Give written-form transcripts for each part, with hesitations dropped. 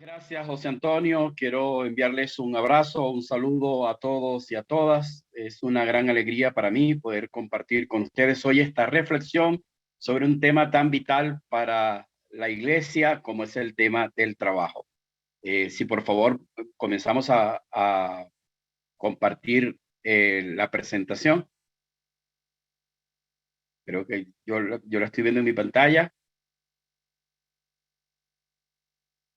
Gracias, José Antonio. Quiero enviarles un abrazo, un saludo a todos y a todas. Es una gran alegría para mí poder compartir con ustedes hoy esta reflexión sobre un tema tan vital para la iglesia como es el tema del trabajo. Si por favor comenzamos a compartir la presentación. Creo que yo la estoy viendo en mi pantalla.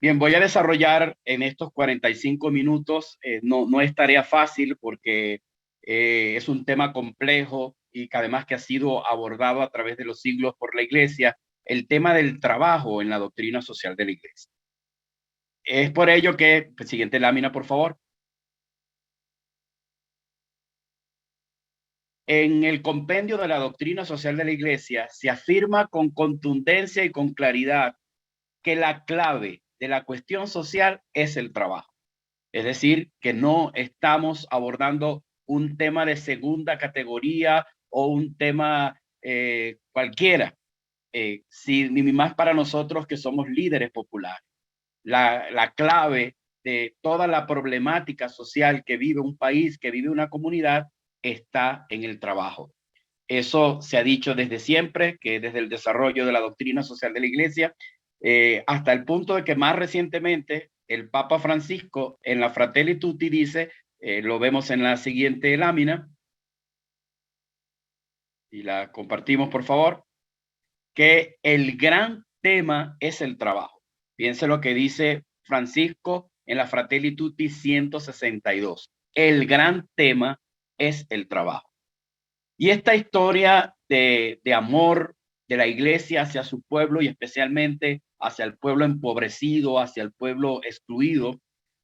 Bien, voy a desarrollar en estos 45 minutos, no es tarea fácil porque es un tema complejo y que además que ha sido abordado a través de los siglos por la Iglesia, el tema del trabajo en la doctrina social de la Iglesia. Es por ello que, siguiente lámina, por favor. En el compendio de la doctrina social de la Iglesia se afirma con contundencia y con claridad que la clave de la cuestión social es el trabajo. Es decir, que no estamos abordando un tema de segunda categoría o un tema cualquiera, ni más para nosotros que somos líderes populares. La clave de toda la problemática social que vive un país, que vive una comunidad, está en el trabajo. Eso se ha dicho desde siempre, que desde el desarrollo de la doctrina social de la Iglesia, hasta el punto de que más recientemente el Papa Francisco en la Fratelli Tutti dice, lo vemos en la siguiente lámina, y la compartimos por favor, que el gran tema es el trabajo. Piense lo que dice Francisco en la Fratelli Tutti 162. El gran tema es el trabajo. Y esta historia de amor de la iglesia hacia su pueblo y especialmente hacia el pueblo empobrecido, hacia el pueblo excluido,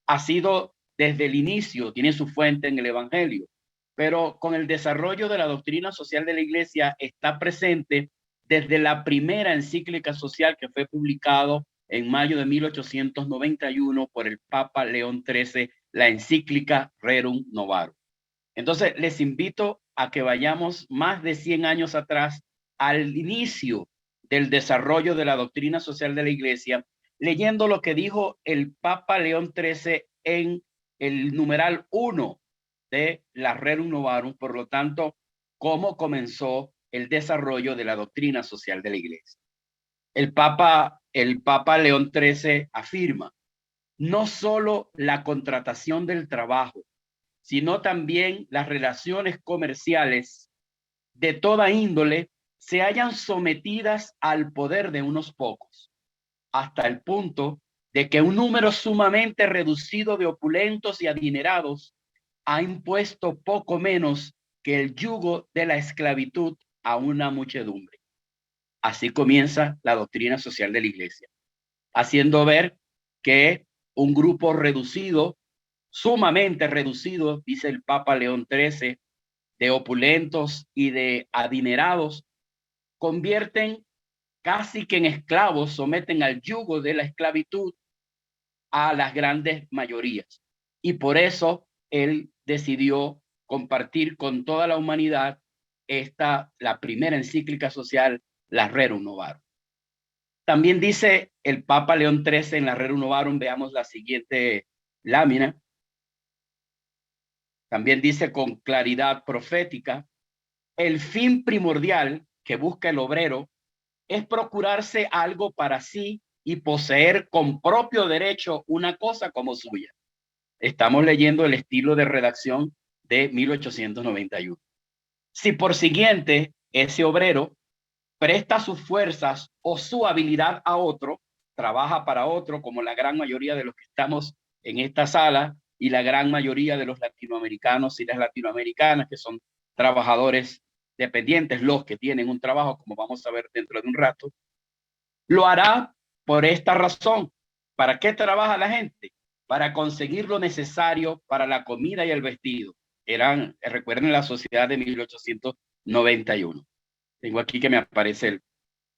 ha sido desde el inicio, tiene su fuente en el Evangelio, pero con el desarrollo de la doctrina social de la iglesia está presente desde la primera encíclica social que fue publicado en mayo de 1891 por el Papa León XIII, la encíclica Rerum Novarum. Entonces, les invito a que vayamos más de 100 años atrás, al inicio del desarrollo de la doctrina social de la Iglesia, leyendo lo que dijo el Papa León XIII en el numeral 1 de la Rerum Novarum, por lo tanto, cómo comenzó el desarrollo de la doctrina social de la Iglesia. El Papa León XIII afirma, no solo la contratación del trabajo, sino también las relaciones comerciales de toda índole se hallan sometidas al poder de unos pocos, hasta el punto de que un número sumamente reducido de opulentos y adinerados ha impuesto poco menos que el yugo de la esclavitud a una muchedumbre. Así comienza la doctrina social de la Iglesia, haciendo ver que un grupo reducido, sumamente reducido, dice el Papa León XIII, de opulentos y de adinerados, convierten casi que en esclavos, someten al yugo de la esclavitud a las grandes mayorías. Y por eso él decidió compartir con toda la humanidad la primera encíclica social, la Rerum Novarum. También dice el Papa León XIII en la Rerum Novarum, veamos la siguiente lámina. También dice con claridad profética, el fin primordial que busca el obrero es procurarse algo para sí y poseer con propio derecho una cosa como suya. Estamos leyendo el estilo de redacción de 1891. Si por siguiente ese obrero presta sus fuerzas o su habilidad a otro, trabaja para otro, como la gran mayoría de los que estamos en esta sala y la gran mayoría de los latinoamericanos y las latinoamericanas que son trabajadores dependientes, los que tienen un trabajo, como vamos a ver dentro de un rato, lo hará por esta razón. ¿Para qué trabaja la gente? Para conseguir lo necesario para la comida y el vestido. Recuerden la sociedad de 1891. Tengo aquí que me aparece el.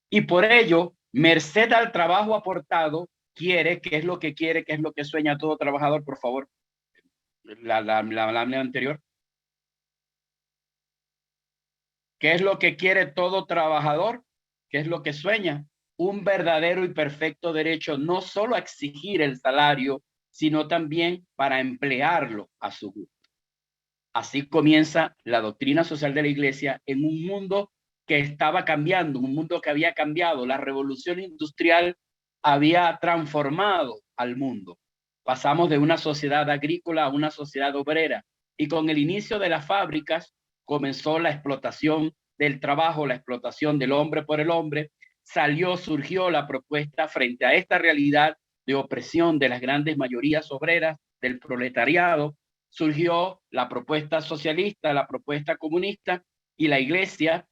Y por ello, merced al trabajo aportado, quiere, ¿qué es lo que quiere? ¿Qué es lo que sueña todo trabajador? Por favor, la anterior. ¿Qué es lo que quiere todo trabajador? ¿Qué es lo que sueña? un verdadero y perfecto derecho no solo a exigir el salario, sino también para emplearlo a su gusto. Así comienza la doctrina social de la Iglesia en un mundo que estaba cambiando, un mundo que había cambiado. La revolución industrial había transformado al mundo. Pasamos de una sociedad agrícola a una sociedad obrera, y con el inicio de las fábricas comenzó la explotación del trabajo, la explotación del hombre por el hombre. Surgió la propuesta frente a esta realidad de opresión de las grandes mayorías obreras, del proletariado. Surgió la propuesta socialista, la propuesta comunista, y la Iglesia,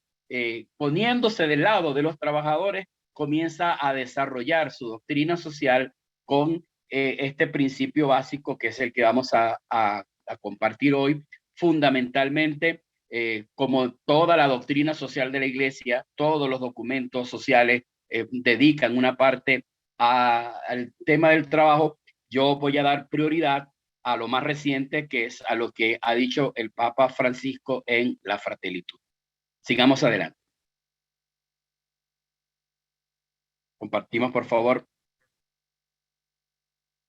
poniéndose del lado de los trabajadores, comienza a desarrollar su doctrina social con este principio básico, que es el que vamos a compartir hoy. Fundamentalmente, como toda la doctrina social de la Iglesia, todos los documentos sociales dedican una parte al tema del trabajo. Yo voy a dar prioridad a lo más reciente, que es a lo que ha dicho el Papa Francisco en la Fratelli Tutti. Sigamos adelante. Compartimos, por favor.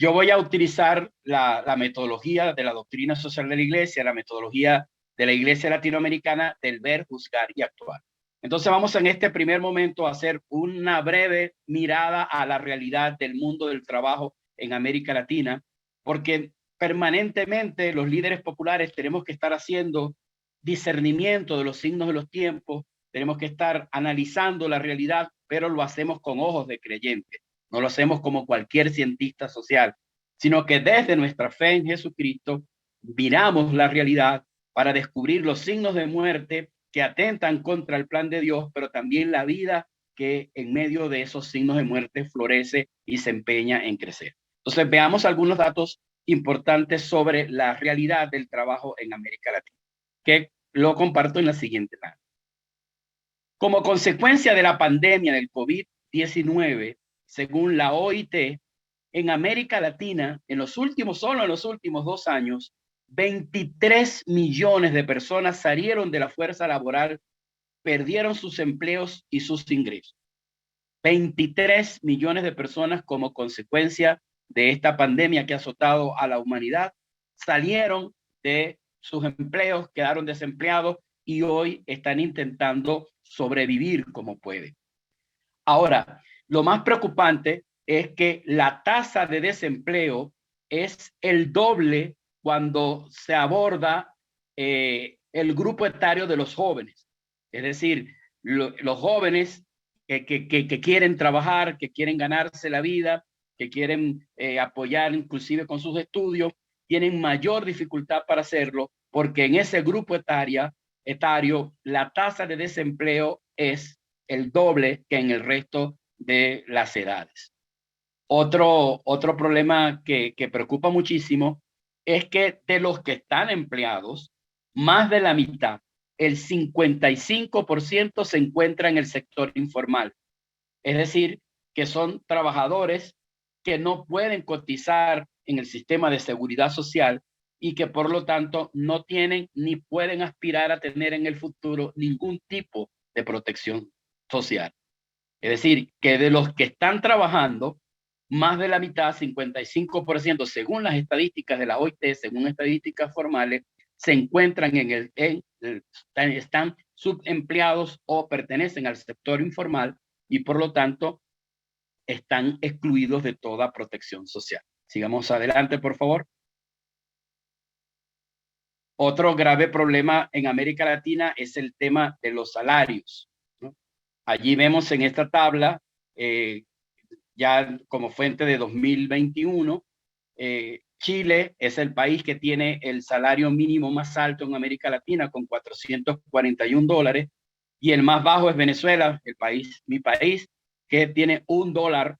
Yo voy a utilizar la metodología de la doctrina social de la Iglesia, la metodología de la Iglesia latinoamericana del ver, juzgar y actuar. Entonces vamos en este primer momento a hacer una breve mirada a la realidad del mundo del trabajo en América Latina, porque permanentemente los líderes populares tenemos que estar haciendo discernimiento de los signos de los tiempos, tenemos que estar analizando la realidad, pero lo hacemos con ojos de creyente. No lo hacemos como cualquier cientista social, sino que desde nuestra fe en Jesucristo miramos la realidad para descubrir los signos de muerte que atentan contra el plan de Dios, pero también la vida que en medio de esos signos de muerte florece y se empeña en crecer. Entonces veamos algunos datos importantes sobre la realidad del trabajo en América Latina, que lo comparto en la siguiente tabla. Como consecuencia de la pandemia del COVID-19, según la OIT, en América Latina, solo en los últimos 2 años, 23 millones de personas salieron de la fuerza laboral, perdieron sus empleos y sus ingresos. 23 millones de personas como consecuencia de esta pandemia que ha azotado a la humanidad, salieron de sus empleos, quedaron desempleados y hoy están intentando sobrevivir como pueden. Ahora, lo más preocupante es que la tasa de desempleo es el doble cuando se aborda el grupo etario de los jóvenes. Es decir, los jóvenes que quieren trabajar, que quieren ganarse la vida, que quieren apoyar inclusive con sus estudios, tienen mayor dificultad para hacerlo, porque en ese grupo etario la tasa de desempleo es el doble que en el resto de las edades. Otro problema que preocupa muchísimo es que de los que están empleados, más de la mitad, el 55% se encuentra en el sector informal. Es decir, que son trabajadores que no pueden cotizar en el sistema de seguridad social y que por lo tanto no tienen ni pueden aspirar a tener en el futuro ningún tipo de protección social. Es decir, que de los que están trabajando, más de la mitad, 55%, según las estadísticas de la OIT, según estadísticas formales, se encuentran están subempleados o pertenecen al sector informal y por lo tanto están excluidos de toda protección social. Sigamos adelante, por favor. Otro grave problema en América Latina es el tema de los salarios, ¿no? Allí vemos en esta tabla, ya como fuente de 2021, Chile es el país que tiene el salario mínimo más alto en América Latina, con $441, y el más bajo es Venezuela, mi país, que tiene $1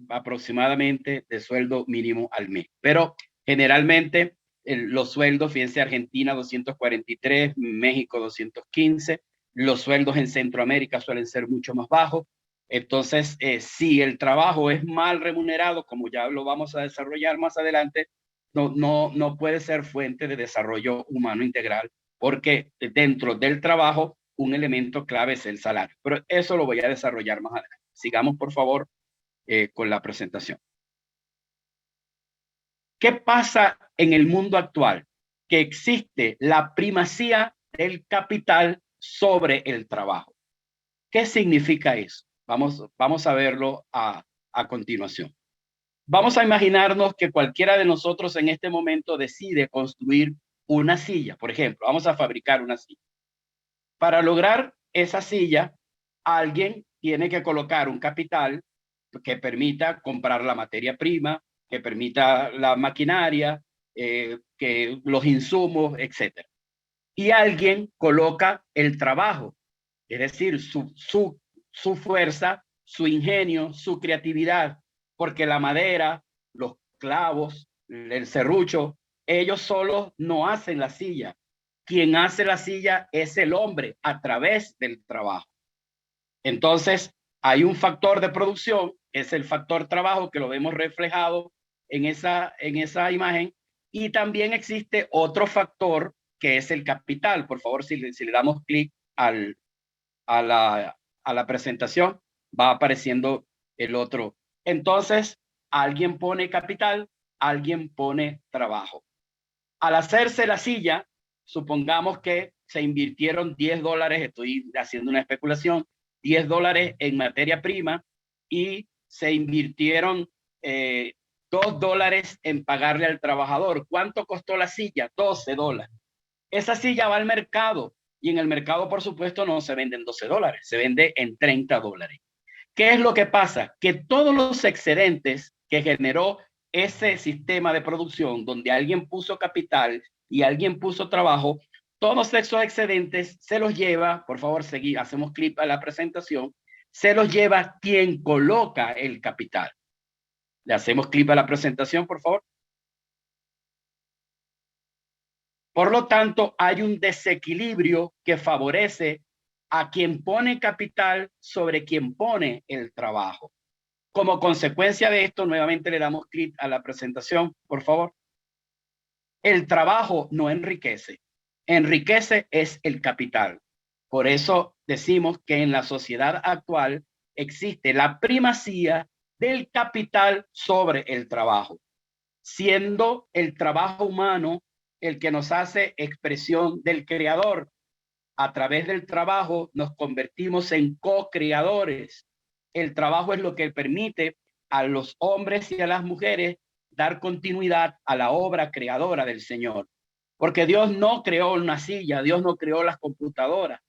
aproximadamente de sueldo mínimo al mes. Pero generalmente los sueldos, fíjense, Argentina 243, México 215, los sueldos en Centroamérica suelen ser mucho más bajos. Entonces, si el trabajo es mal remunerado, como ya lo vamos a desarrollar más adelante, no puede ser fuente de desarrollo humano integral, porque dentro del trabajo un elemento clave es el salario. Pero eso lo voy a desarrollar más adelante. Sigamos, por favor, con la presentación. ¿Qué pasa en el mundo actual? Que existe la primacía del capital sobre el trabajo. ¿Qué significa eso? Vamos a verlo a continuación. Vamos a imaginarnos que cualquiera de nosotros en este momento decide construir una silla. Por ejemplo, vamos a fabricar una silla. Para lograr esa silla, alguien tiene que colocar un capital que permita comprar la materia prima, que permita la maquinaria, que los insumos, etcétera. Y alguien coloca el trabajo, es decir, su fuerza, su ingenio, su creatividad, porque la madera, los clavos, el serrucho, ellos solos no hacen la silla. Quien hace la silla es el hombre a través del trabajo. Entonces, hay un factor de producción, es el factor trabajo, que lo vemos reflejado en esa imagen, y también existe otro factor que es el capital. Por favor, si le damos clic a la presentación, va apareciendo el otro. Entonces, alguien pone capital, alguien pone trabajo. Al hacerse la silla, supongamos que se invirtieron $10, estoy haciendo una especulación, $10 en materia prima, y se invirtieron $2 en pagarle al trabajador. ¿Cuánto costó la silla? $12. Esa silla va al mercado, y en el mercado, por supuesto, no se vende en $12, se vende en $30. ¿Qué es lo que pasa? Que todos los excedentes que generó ese sistema de producción, donde alguien puso capital y alguien puso trabajo, todos esos excedentes se los lleva, por favor, hacemos clic a la presentación, se los lleva quien coloca el capital. Le hacemos clic a la presentación, por favor. Por lo tanto, hay un desequilibrio que favorece a quien pone capital sobre quien pone el trabajo. Como consecuencia de esto, nuevamente le damos clic a la presentación, por favor. El trabajo no enriquece, enriquece es el capital. Por eso decimos que en la sociedad actual existe la primacía del capital sobre el trabajo, siendo el trabajo humano el que nos hace expresión del creador. A través del trabajo nos convertimos en co-creadores. El trabajo es lo que permite a los hombres y a las mujeres dar continuidad a la obra creadora del Señor. Porque Dios no creó una silla, Dios no creó las computadoras.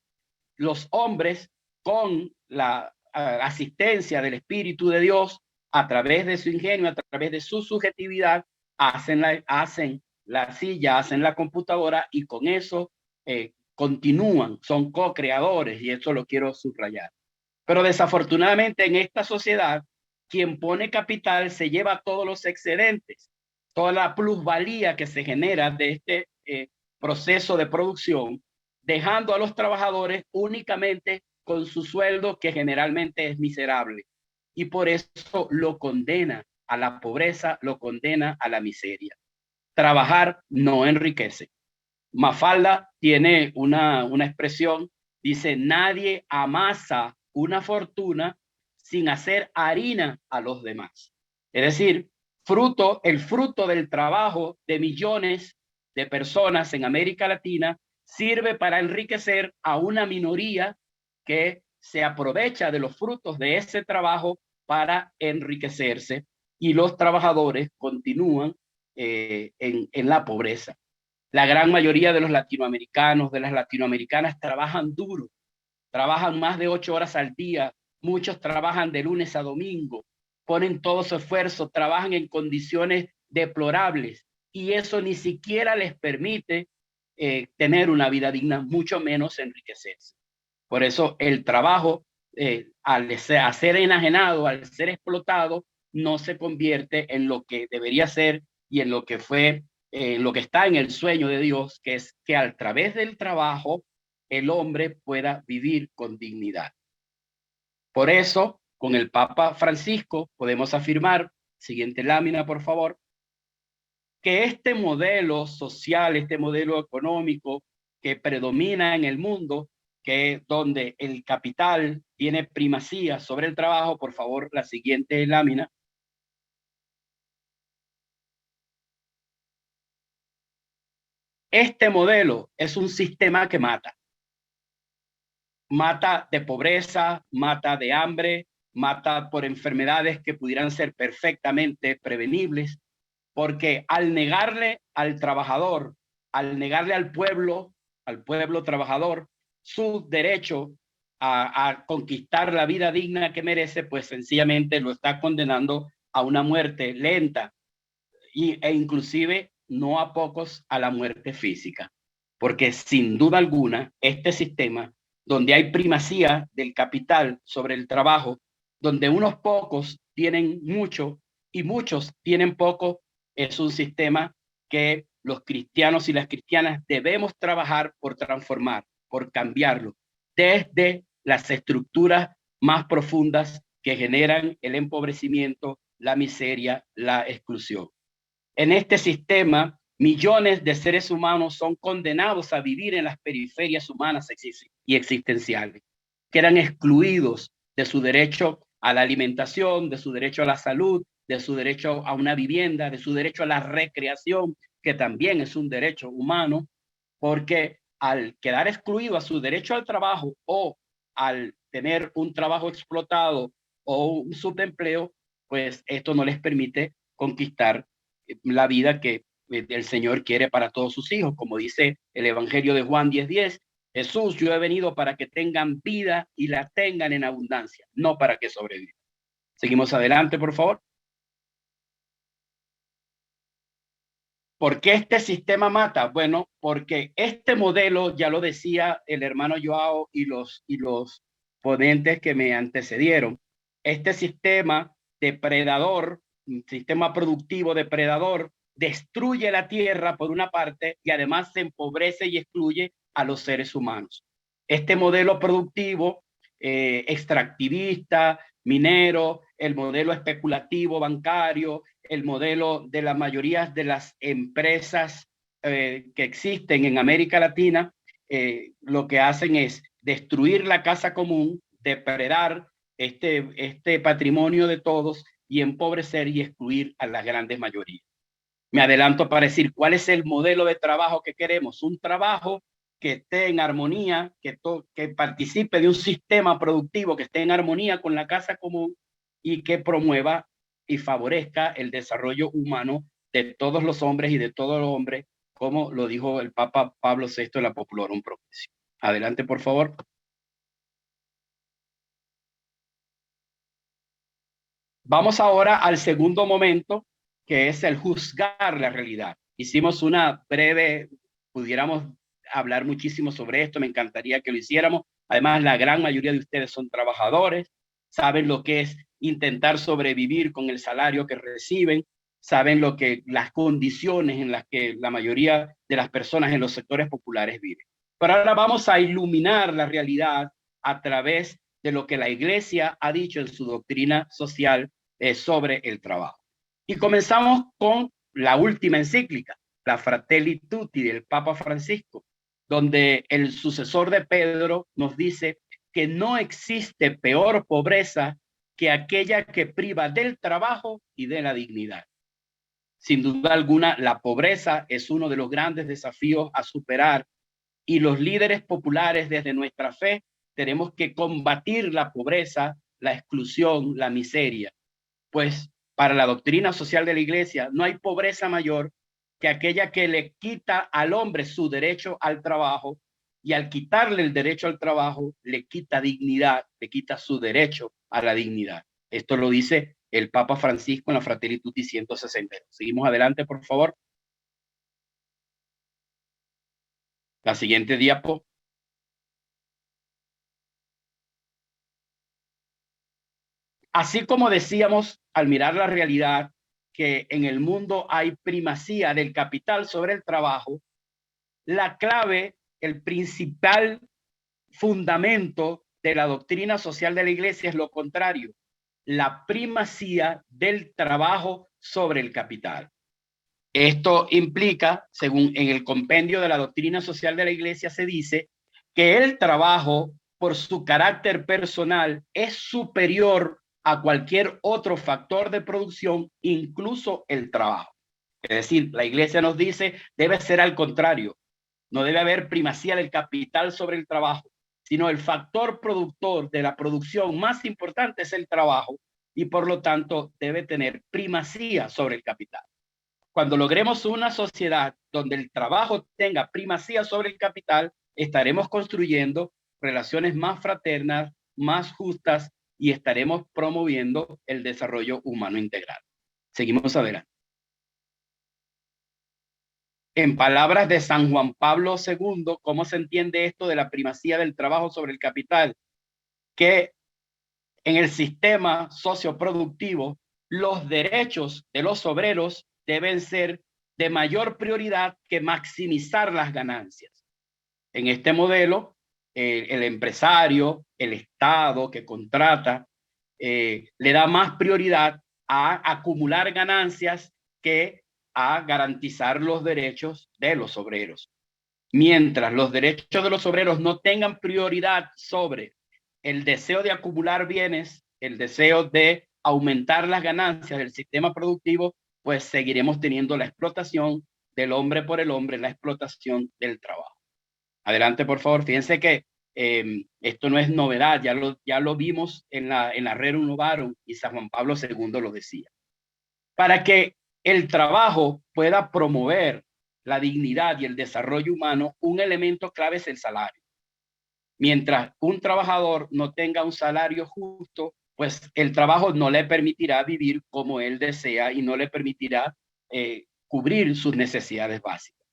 Los hombres, con la asistencia del Espíritu de Dios, a través de su ingenio, a través de su subjetividad, hacen la silla, hacen la computadora, y con eso continúan, son co-creadores, y eso lo quiero subrayar. Pero desafortunadamente en esta sociedad, quien pone capital se lleva todos los excedentes, toda la plusvalía que se genera de este proceso de producción, dejando a los trabajadores únicamente con su sueldo, que generalmente es miserable. Y por eso lo condena a la pobreza, lo condena a la miseria. Trabajar no enriquece. Mafalda tiene una expresión, dice: nadie amasa una fortuna sin hacer harina a los demás. Es decir, el fruto del trabajo de millones de personas en América Latina sirve para enriquecer a una minoría que se aprovecha de los frutos de ese trabajo para enriquecerse, y los trabajadores continúan en la pobreza. La gran mayoría de los latinoamericanos, de las latinoamericanas, trabajan duro, trabajan más de 8 horas al día, muchos trabajan de lunes a domingo, ponen todo su esfuerzo, trabajan en condiciones deplorables, y eso ni siquiera les permite tener una vida digna, mucho menos enriquecerse. Por eso el trabajo, al ser enajenado, al ser explotado, no se convierte en lo que debería ser y en lo que fue, lo que está en el sueño de Dios, que es que a través del trabajo el hombre pueda vivir con dignidad. Por eso, con el Papa Francisco podemos afirmar, siguiente lámina por favor, que este modelo social, este modelo económico que predomina en el mundo, que donde el capital tiene primacía sobre el trabajo. Por favor, la siguiente lámina. Este modelo es un sistema que mata. Mata de pobreza, mata de hambre, mata por enfermedades que pudieran ser perfectamente prevenibles, porque al negarle al trabajador, al negarle al pueblo trabajador, su derecho a conquistar la vida digna que merece, pues sencillamente lo está condenando a una muerte lenta e inclusive no a pocos a la muerte física. Porque sin duda alguna, este sistema donde hay primacía del capital sobre el trabajo, donde unos pocos tienen mucho y muchos tienen poco, es un sistema que los cristianos y las cristianas debemos trabajar por transformar, por cambiarlo, desde las estructuras más profundas que generan el empobrecimiento, la miseria, la exclusión. En este sistema, millones de seres humanos son condenados a vivir en las periferias humanas y existenciales. Quedan excluidos de su derecho a la alimentación, de su derecho a la salud, de su derecho a una vivienda, de su derecho a la recreación, que también es un derecho humano, porque al quedar excluido a su derecho al trabajo o al tener un trabajo explotado o un subempleo, pues esto no les permite conquistar la vida que el Señor quiere para todos sus hijos. Como dice el Evangelio de Juan 10:10, Jesús, yo he venido para que tengan vida y la tengan en abundancia, no para que sobrevivan. Seguimos adelante, por favor. ¿Por qué este sistema mata? Bueno, porque este modelo, ya lo decía el hermano Joao y los ponentes que me antecedieron, este sistema depredador, un sistema productivo depredador, destruye la tierra por una parte y además se empobrece y excluye a los seres humanos. Este modelo productivo, extractivista, minero, el modelo especulativo bancario, el modelo de la mayoría de las empresas que existen en América Latina, lo que hacen es destruir la casa común, depredar este patrimonio de todos y empobrecer y excluir a las grandes mayorías. Me adelanto para decir cuál es el modelo de trabajo que queremos. Un trabajo que esté en armonía, que participe de un sistema productivo que esté en armonía con la casa común y que promueva y favorezca el desarrollo humano de todos los hombres y de todos los hombres, como lo dijo el Papa Pablo VI en la Populorum Progressio. Adelante, por favor. Vamos ahora al segundo momento, que es el juzgar la realidad. Hicimos una breve, pudiéramos hablar muchísimo sobre esto, me encantaría que lo hiciéramos. Además, la gran mayoría de ustedes son trabajadores, saben lo que es intentar sobrevivir con el salario que reciben, saben lo que las condiciones en las que la mayoría de las personas en los sectores populares viven. Pero ahora vamos a iluminar la realidad a través de lo que la Iglesia ha dicho en su doctrina social sobre el trabajo. Y comenzamos con la última encíclica, la Fratelli Tutti del Papa Francisco, donde el sucesor de Pedro nos dice que no existe peor pobreza que aquella que priva del trabajo y de la dignidad. Sin duda alguna, la pobreza es uno de los grandes desafíos a superar y los líderes populares desde nuestra fe tenemos que combatir la pobreza, la exclusión, la miseria, pues para la doctrina social de la Iglesia no hay pobreza mayor que aquella que le quita al hombre su derecho al trabajo y al quitarle el derecho al trabajo le quita dignidad, le quita su derecho a la dignidad. Esto lo dice el Papa Francisco en la Fratelli Tutti 160. Seguimos adelante, por favor. La siguiente diapo. Así como decíamos al mirar la realidad que en el mundo hay primacía del capital sobre el trabajo, la clave, el principal fundamento de la doctrina social de la Iglesia es lo contrario, la primacía del trabajo sobre el capital. Esto implica, según en el compendio de la doctrina social de la Iglesia se dice, que el trabajo, por su carácter personal, es superior a cualquier otro factor de producción, incluso el trabajo. Es decir, la iglesia nos dice, debe ser al contrario. No debe haber primacía del capital sobre el trabajo, sino el factor productor de la producción más importante es el trabajo y por lo tanto debe tener primacía sobre el capital. Cuando logremos una sociedad donde el trabajo tenga primacía sobre el capital, estaremos construyendo relaciones más fraternas, más justas y estaremos promoviendo el desarrollo humano integral. Seguimos adelante. En palabras de San Juan Pablo II, ¿cómo se entiende esto de la primacía del trabajo sobre el capital? Que en el sistema socioproductivo, los derechos de los obreros deben ser de mayor prioridad que maximizar las ganancias. En este modelo, el empresario, el Estado que contrata, le da más prioridad a acumular ganancias que a garantizar los derechos de los obreros. Mientras los derechos de los obreros no tengan prioridad sobre el deseo de acumular bienes, el deseo de aumentar las ganancias del sistema productivo, pues seguiremos teniendo la explotación del hombre por el hombre, la explotación del trabajo. Adelante, por favor. Fíjense que esto no es novedad, ya lo vimos en la Rerum Novarum y San Juan Pablo II lo decía. Para que el trabajo pueda promover la dignidad y el desarrollo humano, un elemento clave es el salario. Mientras un trabajador no tenga un salario justo, pues el trabajo no le permitirá vivir como él desea y no le permitirá cubrir sus necesidades básicas.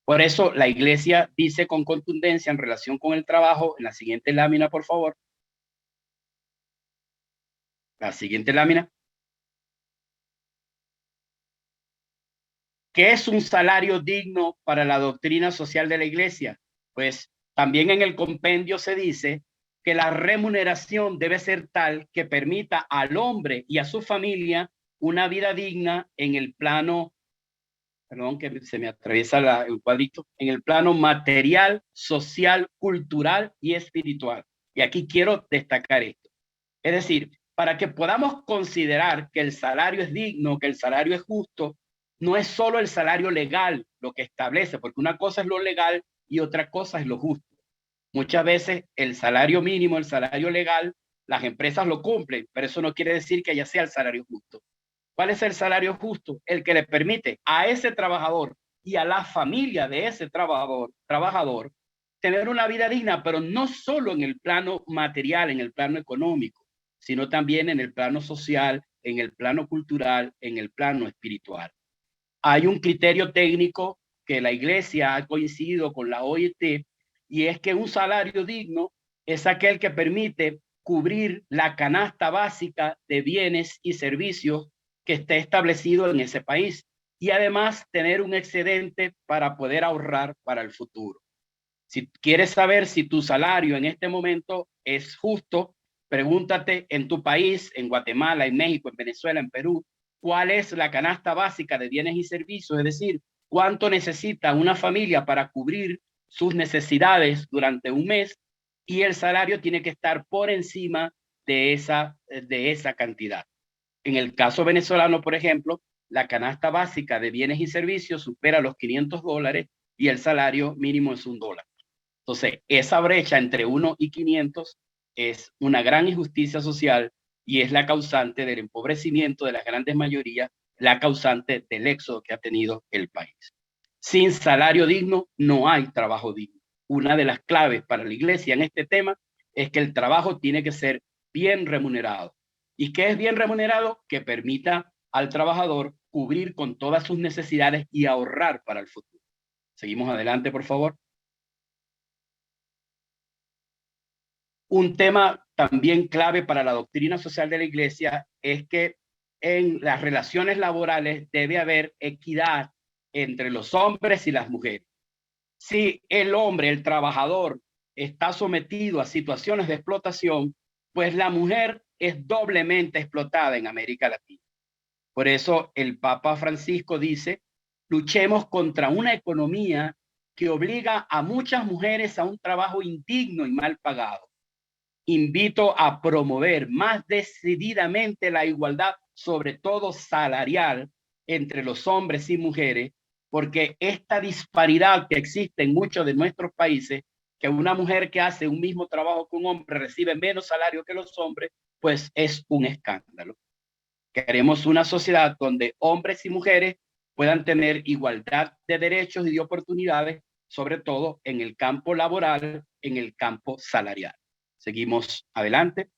Por eso la iglesia dice con contundencia en relación con el trabajo, en la siguiente lámina, por favor. La siguiente lámina. ¿Qué es un salario digno para la doctrina social de la iglesia? Pues también en el compendio se dice que la remuneración debe ser tal que permita al hombre y a su familia una vida digna en el plano, perdón que se me atraviesa el cuadrito, en el plano material, social, cultural y espiritual. Y aquí quiero destacar esto. Es decir, para que podamos considerar que el salario es digno, que el salario es justo, no es solo el salario legal lo que establece, porque una cosa es lo legal y otra cosa es lo justo. Muchas veces el salario mínimo, el salario legal, las empresas lo cumplen, pero eso no quiere decir que ya sea el salario justo. ¿Cuál es el salario justo? El que le permite a ese trabajador y a la familia de ese trabajador tener una vida digna, pero no solo en el plano material, en el plano económico, sino también en el plano social, en el plano cultural, en el plano espiritual. Hay un criterio técnico que la iglesia ha coincidido con la OIT y es que un salario digno es aquel que permite cubrir la canasta básica de bienes y servicios que esté establecido en ese país y además tener un excedente para poder ahorrar para el futuro. Si quieres saber si tu salario en este momento es justo, pregúntate en tu país, en Guatemala, en México, en Venezuela, en Perú, cuál es la canasta básica de bienes y servicios, es decir, cuánto necesita una familia para cubrir sus necesidades durante un mes y el salario tiene que estar por encima de esa cantidad. En el caso venezolano, por ejemplo, la canasta básica de bienes y servicios supera los $500 y el salario mínimo es $1. Entonces, esa brecha entre 1 y 500 es una gran injusticia social y es la causante del empobrecimiento de las grandes mayorías, la causante del éxodo que ha tenido el país. Sin salario digno no hay trabajo digno. Una de las claves para la iglesia en este tema es que el trabajo tiene que ser bien remunerado. ¿Y qué es bien remunerado? Que permita al trabajador cubrir con todas sus necesidades y ahorrar para el futuro. Seguimos adelante, por favor. Un tema también clave para la doctrina social de la iglesia es que en las relaciones laborales debe haber equidad entre los hombres y las mujeres. Si el hombre, el trabajador, está sometido a situaciones de explotación, pues la mujer es doblemente explotada en América Latina. Por eso el Papa Francisco dice, luchemos contra una economía que obliga a muchas mujeres a un trabajo indigno y mal pagado. Invito a promover más decididamente la igualdad, sobre todo salarial, entre los hombres y mujeres, porque esta disparidad que existe en muchos de nuestros países, que una mujer que hace un mismo trabajo que un hombre recibe menos salario que los hombres, pues es un escándalo. Queremos una sociedad donde hombres y mujeres puedan tener igualdad de derechos y de oportunidades, sobre todo en el campo laboral, en el campo salarial. Seguimos adelante,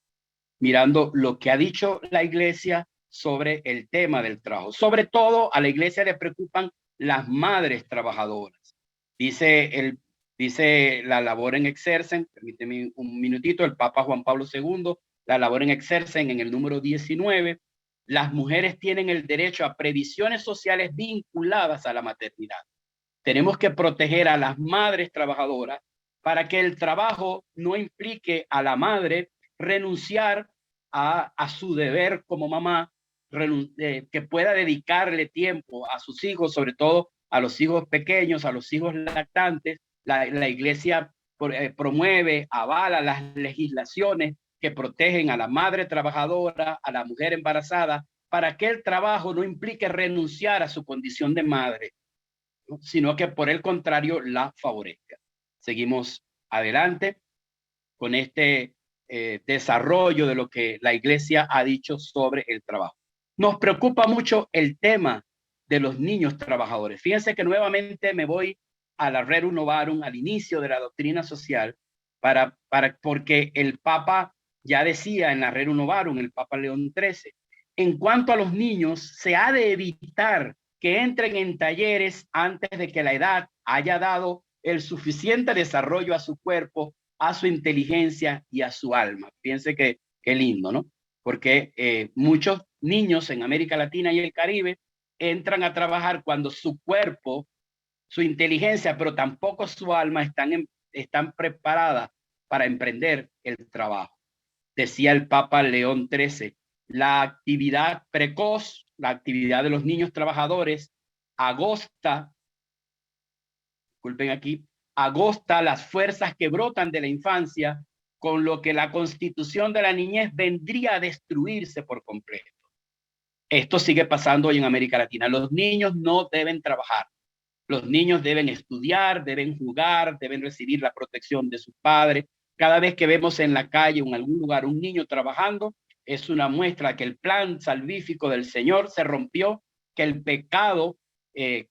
mirando lo que ha dicho la Iglesia sobre el tema del trabajo. Sobre todo a la Iglesia le preocupan las madres trabajadoras. Dice la labor en exercen, permíteme un minutito, el Papa Juan Pablo II, la labor en exercen en el número 19, las mujeres tienen el derecho a previsiones sociales vinculadas a la maternidad. Tenemos que proteger a las madres trabajadoras para que el trabajo no implique a la madre renunciar a su deber como mamá, que pueda dedicarle tiempo a sus hijos, sobre todo a los hijos pequeños, a los hijos lactantes. La Iglesia promueve, avala las legislaciones que protegen a la madre trabajadora, a la mujer embarazada, para que el trabajo no implique renunciar a su condición de madre, sino que por el contrario la favorezca. Seguimos adelante con este desarrollo de lo que la Iglesia ha dicho sobre el trabajo. Nos preocupa mucho el tema de los niños trabajadores. Fíjense que nuevamente me voy a la Rerum Novarum, al inicio de la doctrina social, porque el Papa ya decía en la Rerum Novarum, el Papa León XIII, en cuanto a los niños, se ha de evitar que entren en talleres antes de que la edad haya dado el suficiente desarrollo a su cuerpo, a su inteligencia y a su alma. Fíjense qué lindo, ¿no? Porque muchos niños en América Latina y el Caribe entran a trabajar cuando su cuerpo, su inteligencia, pero tampoco su alma están preparadas para emprender el trabajo. Decía el Papa León XIII, la actividad precoz, la actividad de los niños trabajadores, agosta las fuerzas que brotan de la infancia, con lo que la constitución de la niñez vendría a destruirse por completo. Esto sigue pasando hoy en América Latina. Los niños no deben trabajar. Los niños deben estudiar, deben jugar, deben recibir la protección de sus padres. Cada vez que vemos en la calle o en algún lugar un niño trabajando, es una muestra que el plan salvífico del Señor se rompió, que el pecado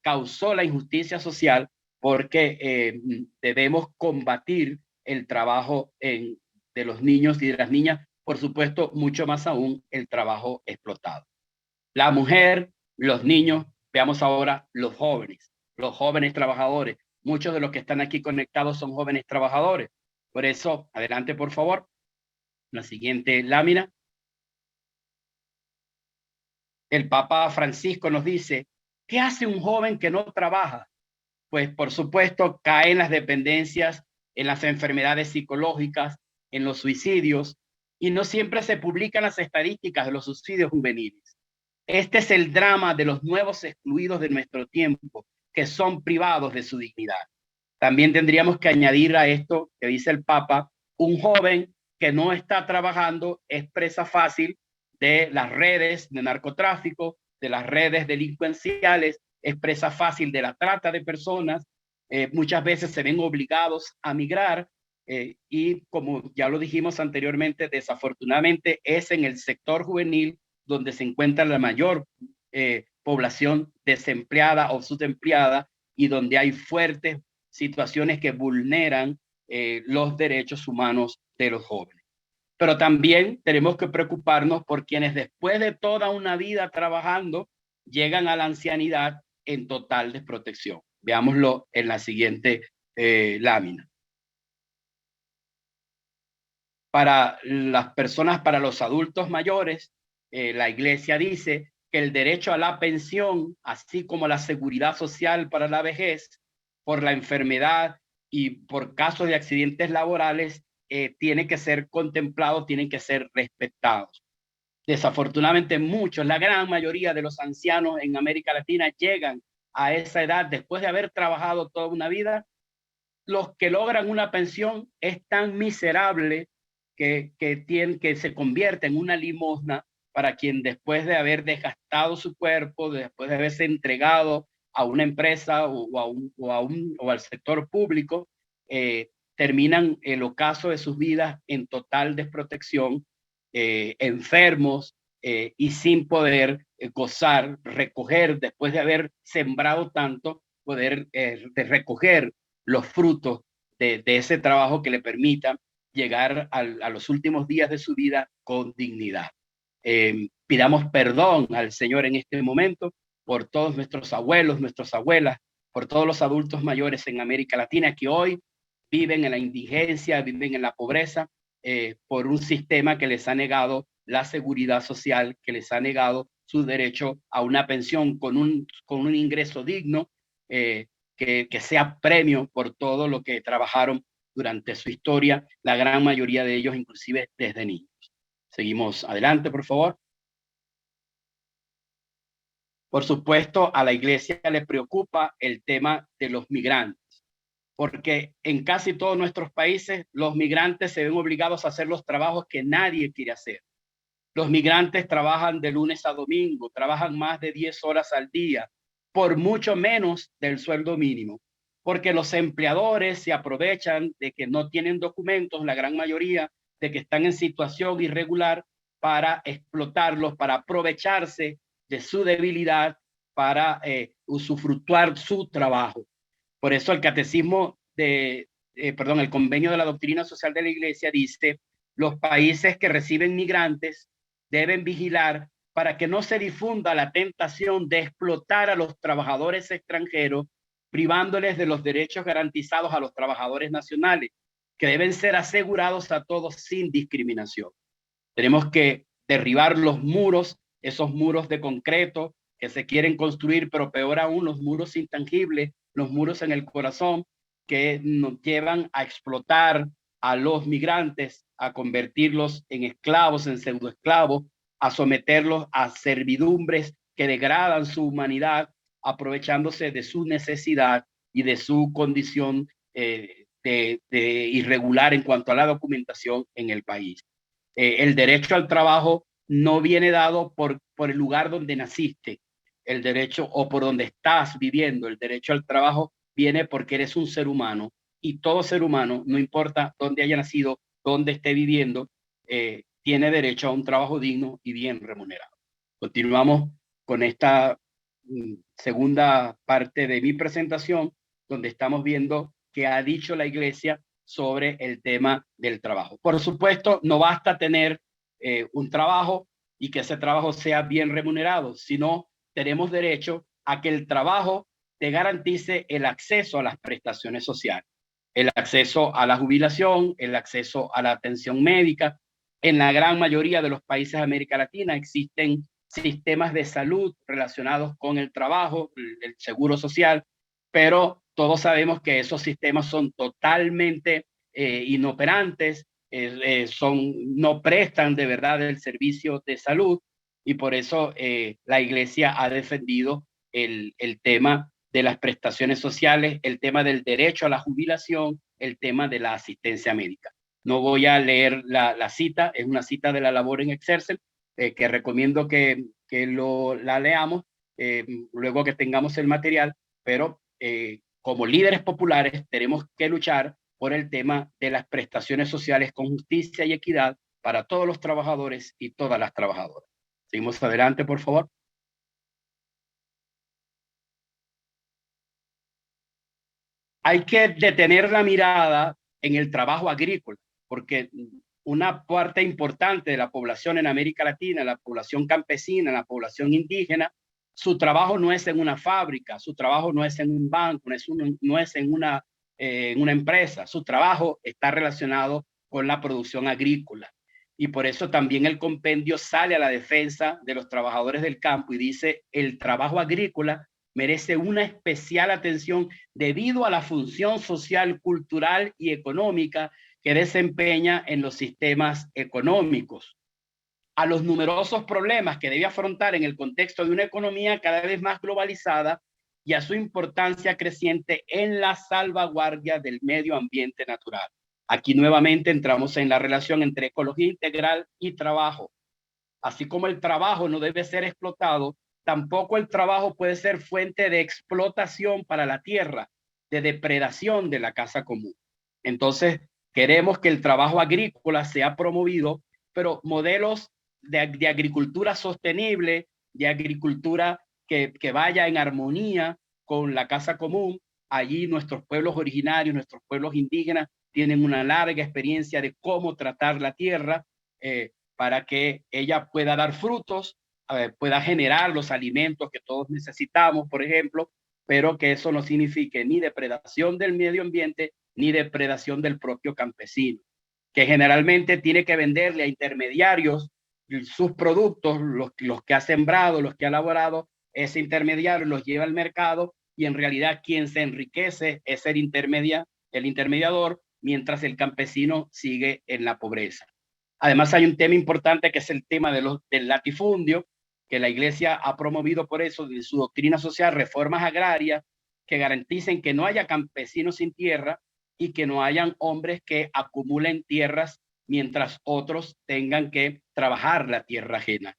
causó la injusticia social, porque debemos combatir el trabajo de los niños y de las niñas, por supuesto, mucho más aún el trabajo explotado. La mujer, los niños, veamos ahora los jóvenes trabajadores. Muchos de los que están aquí conectados son jóvenes trabajadores. Por eso, adelante, por favor. La siguiente lámina. El Papa Francisco nos dice, ¿qué hace un joven que no trabaja? Pues, por supuesto, cae en las dependencias, en las enfermedades psicológicas, en los suicidios, y no siempre se publican las estadísticas de los suicidios juveniles. Este es el drama de los nuevos excluidos de nuestro tiempo, que son privados de su dignidad. También tendríamos que añadir a esto que dice el Papa, un joven que no está trabajando es presa fácil de las redes de narcotráfico, de las redes delincuenciales, es presa fácil de la trata de personas, muchas veces se ven obligados a migrar y como ya lo dijimos anteriormente, desafortunadamente es en el sector juvenil donde se encuentra la mayor población desempleada o subempleada y donde hay fuertes situaciones que vulneran los derechos humanos de los jóvenes. Pero también tenemos que preocuparnos por quienes después de toda una vida trabajando llegan a la ancianidad en total desprotección. Veámoslo en la siguiente lámina. Para las personas, para los adultos mayores, la Iglesia dice que el derecho a la pensión, así como la seguridad social para la vejez, por la enfermedad y por casos de accidentes laborales, tiene que ser contemplado, tienen que ser respetados. Desafortunadamente muchos, la gran mayoría de los ancianos en América Latina llegan a esa edad después de haber trabajado toda una vida los que logran una pensión es tan miserable que se convierte en una limosna para quien, después de haber desgastado su cuerpo, después de haberse entregado a una empresa o al sector público, terminan el ocaso de sus vidas en total desprotección, enfermos, y sin poder gozar, recoger, después de haber sembrado tanto, poder de recoger los frutos de ese trabajo que le permita llegar a los últimos días de su vida con dignidad. Pidamos perdón al Señor en este momento por todos nuestros abuelos, nuestras abuelas, por todos los adultos mayores en América Latina que hoy viven en la indigencia, viven en la pobreza, por un sistema que les ha negado la seguridad social, que les ha negado su derecho a una pensión con un ingreso digno, que sea premio por todo lo que trabajaron durante su historia, la gran mayoría de ellos inclusive desde niños. Seguimos adelante, por favor. Por supuesto, a la iglesia le preocupa el tema de los migrantes, porque en casi todos nuestros países los migrantes se ven obligados a hacer los trabajos que nadie quiere hacer. Los migrantes trabajan de lunes a domingo, trabajan más de 10 horas al día, por mucho menos del sueldo mínimo, porque los empleadores se aprovechan de que no tienen documentos, la gran mayoría, de que están en situación irregular, para explotarlos, para aprovecharse de su debilidad, para usufructuar su trabajo. Por eso el catecismo el convenio de la doctrina social de la iglesia dice: los países que reciben migrantes deben vigilar para que no se difunda la tentación de explotar a los trabajadores extranjeros, privándoles de los derechos garantizados a los trabajadores nacionales, que deben ser asegurados a todos sin discriminación. Tenemos que derribar los muros, esos muros de concreto que se quieren construir, pero peor aún, los muros intangibles, los muros en el corazón, que nos llevan a explotar a los migrantes, a convertirlos en esclavos, en pseudoesclavos, a someterlos a servidumbres que degradan su humanidad, aprovechándose de su necesidad y de su condición de irregular en cuanto a la documentación en el país. El derecho al trabajo no viene dado por el lugar donde naciste, el derecho, o por donde estás viviendo. El derecho al trabajo viene porque eres un ser humano, y todo ser humano, no importa dónde haya nacido, dónde esté viviendo, tiene derecho a un trabajo digno y bien remunerado. Continuamos con esta segunda parte de mi presentación, donde estamos viendo qué ha dicho la Iglesia sobre el tema del trabajo. Por supuesto, no basta tener un trabajo y que ese trabajo sea bien remunerado, sino tenemos derecho a que el trabajo te garantice el acceso a las prestaciones sociales, el acceso a la jubilación, el acceso a la atención médica. En la gran mayoría de los países de América Latina existen sistemas de salud relacionados con el trabajo, el seguro social, pero todos sabemos que esos sistemas son totalmente inoperantes, no prestan de verdad el servicio de salud, y por eso la Iglesia ha defendido el tema de las prestaciones sociales, el tema del derecho a la jubilación, el tema de la asistencia médica. No voy a leer la cita, es una cita de la Labor in Exercens, que recomiendo que la leamos luego que tengamos el material, pero como líderes populares tenemos que luchar por el tema de las prestaciones sociales con justicia y equidad para todos los trabajadores y todas las trabajadoras. Seguimos adelante, por favor. Hay que detener la mirada en el trabajo agrícola, porque una parte importante de la población en América Latina, la población campesina, la población indígena, su trabajo no es en una fábrica, su trabajo no es en un banco, no es en una empresa, su trabajo está relacionado con la producción agrícola. Y por eso también el compendio sale a la defensa de los trabajadores del campo y dice: el trabajo agrícola merece una especial atención debido a la función social, cultural y económica que desempeña en los sistemas económicos, a los numerosos problemas que debe afrontar en el contexto de una economía cada vez más globalizada y a su importancia creciente en la salvaguardia del medio ambiente natural. Aquí nuevamente entramos en la relación entre ecología integral y trabajo. Así como el trabajo no debe ser explotado, tampoco el trabajo puede ser fuente de explotación para la tierra, de depredación de la casa común. Entonces, queremos que el trabajo agrícola sea promovido, pero modelos de agricultura sostenible, de agricultura que vaya en armonía con la casa común. Allí nuestros pueblos originarios, nuestros pueblos indígenas tienen una larga experiencia de cómo tratar la tierra, para que ella pueda dar frutos, pueda generar los alimentos que todos necesitamos, por ejemplo, pero que eso no signifique ni depredación del medio ambiente ni depredación del propio campesino, que generalmente tiene que venderle a intermediarios sus productos, los que ha sembrado, los que ha elaborado, ese intermediario los lleva al mercado y en realidad quien se enriquece es el intermediador, mientras el campesino sigue en la pobreza. Además, hay un tema importante que es el tema del latifundio, que la Iglesia ha promovido por eso de su doctrina social reformas agrarias que garanticen que no haya campesinos sin tierra y que no hayan hombres que acumulen tierras mientras otros tengan que trabajar la tierra ajena.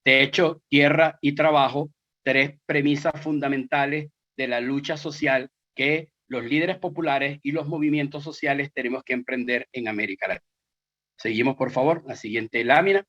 De hecho, tierra y trabajo, tres premisas fundamentales de la lucha social que los líderes populares y los movimientos sociales tenemos que emprender en América Latina. Seguimos, por favor, la siguiente lámina.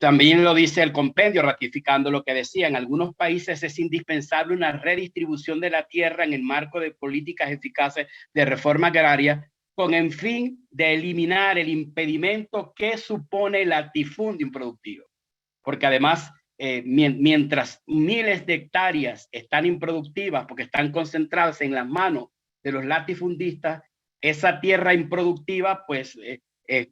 También lo dice el compendio, ratificando lo que decía. En algunos países es indispensable una redistribución de la tierra en el marco de políticas eficaces de reforma agraria, con el fin de eliminar el impedimento que supone el latifundio improductivo. Porque además, mientras miles de hectáreas están improductivas porque están concentradas en las manos de los latifundistas, esa tierra improductiva pues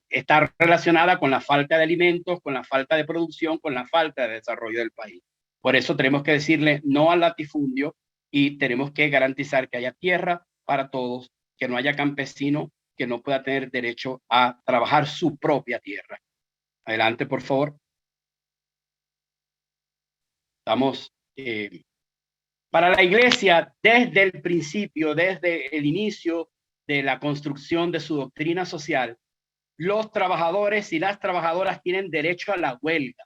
está relacionada con la falta de alimentos, con la falta de producción, con la falta de desarrollo del país. Por eso tenemos que decirle no al latifundio y tenemos que garantizar que haya tierra para todos, que no haya campesino que no pueda tener derecho a trabajar su propia tierra. Adelante, por favor. Estamos para la Iglesia, desde el principio, desde el inicio de la construcción de su doctrina social, los trabajadores y las trabajadoras tienen derecho a la huelga.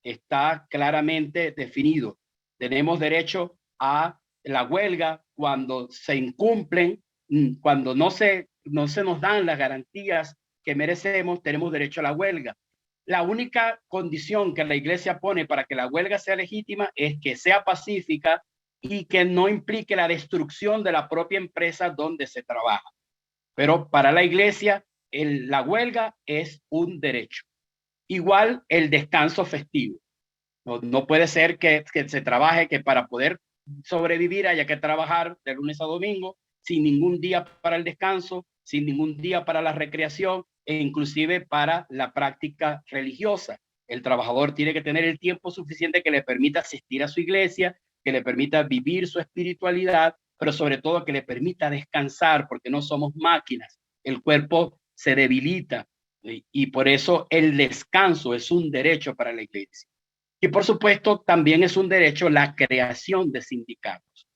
Está claramente definido. Tenemos derecho a la huelga cuando se incumplen, cuando no se nos dan las garantías que merecemos, tenemos derecho a la huelga. La única condición que la Iglesia pone para que la huelga sea legítima es que sea pacífica y que no implique la destrucción de la propia empresa donde se trabaja. Pero para la Iglesia, la huelga es un derecho. Igual el descanso festivo. No puede ser que se trabaje, que para poder sobrevivir haya que trabajar de lunes a domingo, sin ningún día para el descanso, sin ningún día para la recreación e inclusive para la práctica religiosa. El trabajador tiene que tener el tiempo suficiente que le permita asistir a su iglesia, que le permita vivir su espiritualidad, pero sobre todo que le permita descansar, porque no somos máquinas. El cuerpo se debilita y por eso el descanso es un derecho para la iglesia. Y por supuesto, también es un derecho la creación de sindicatos.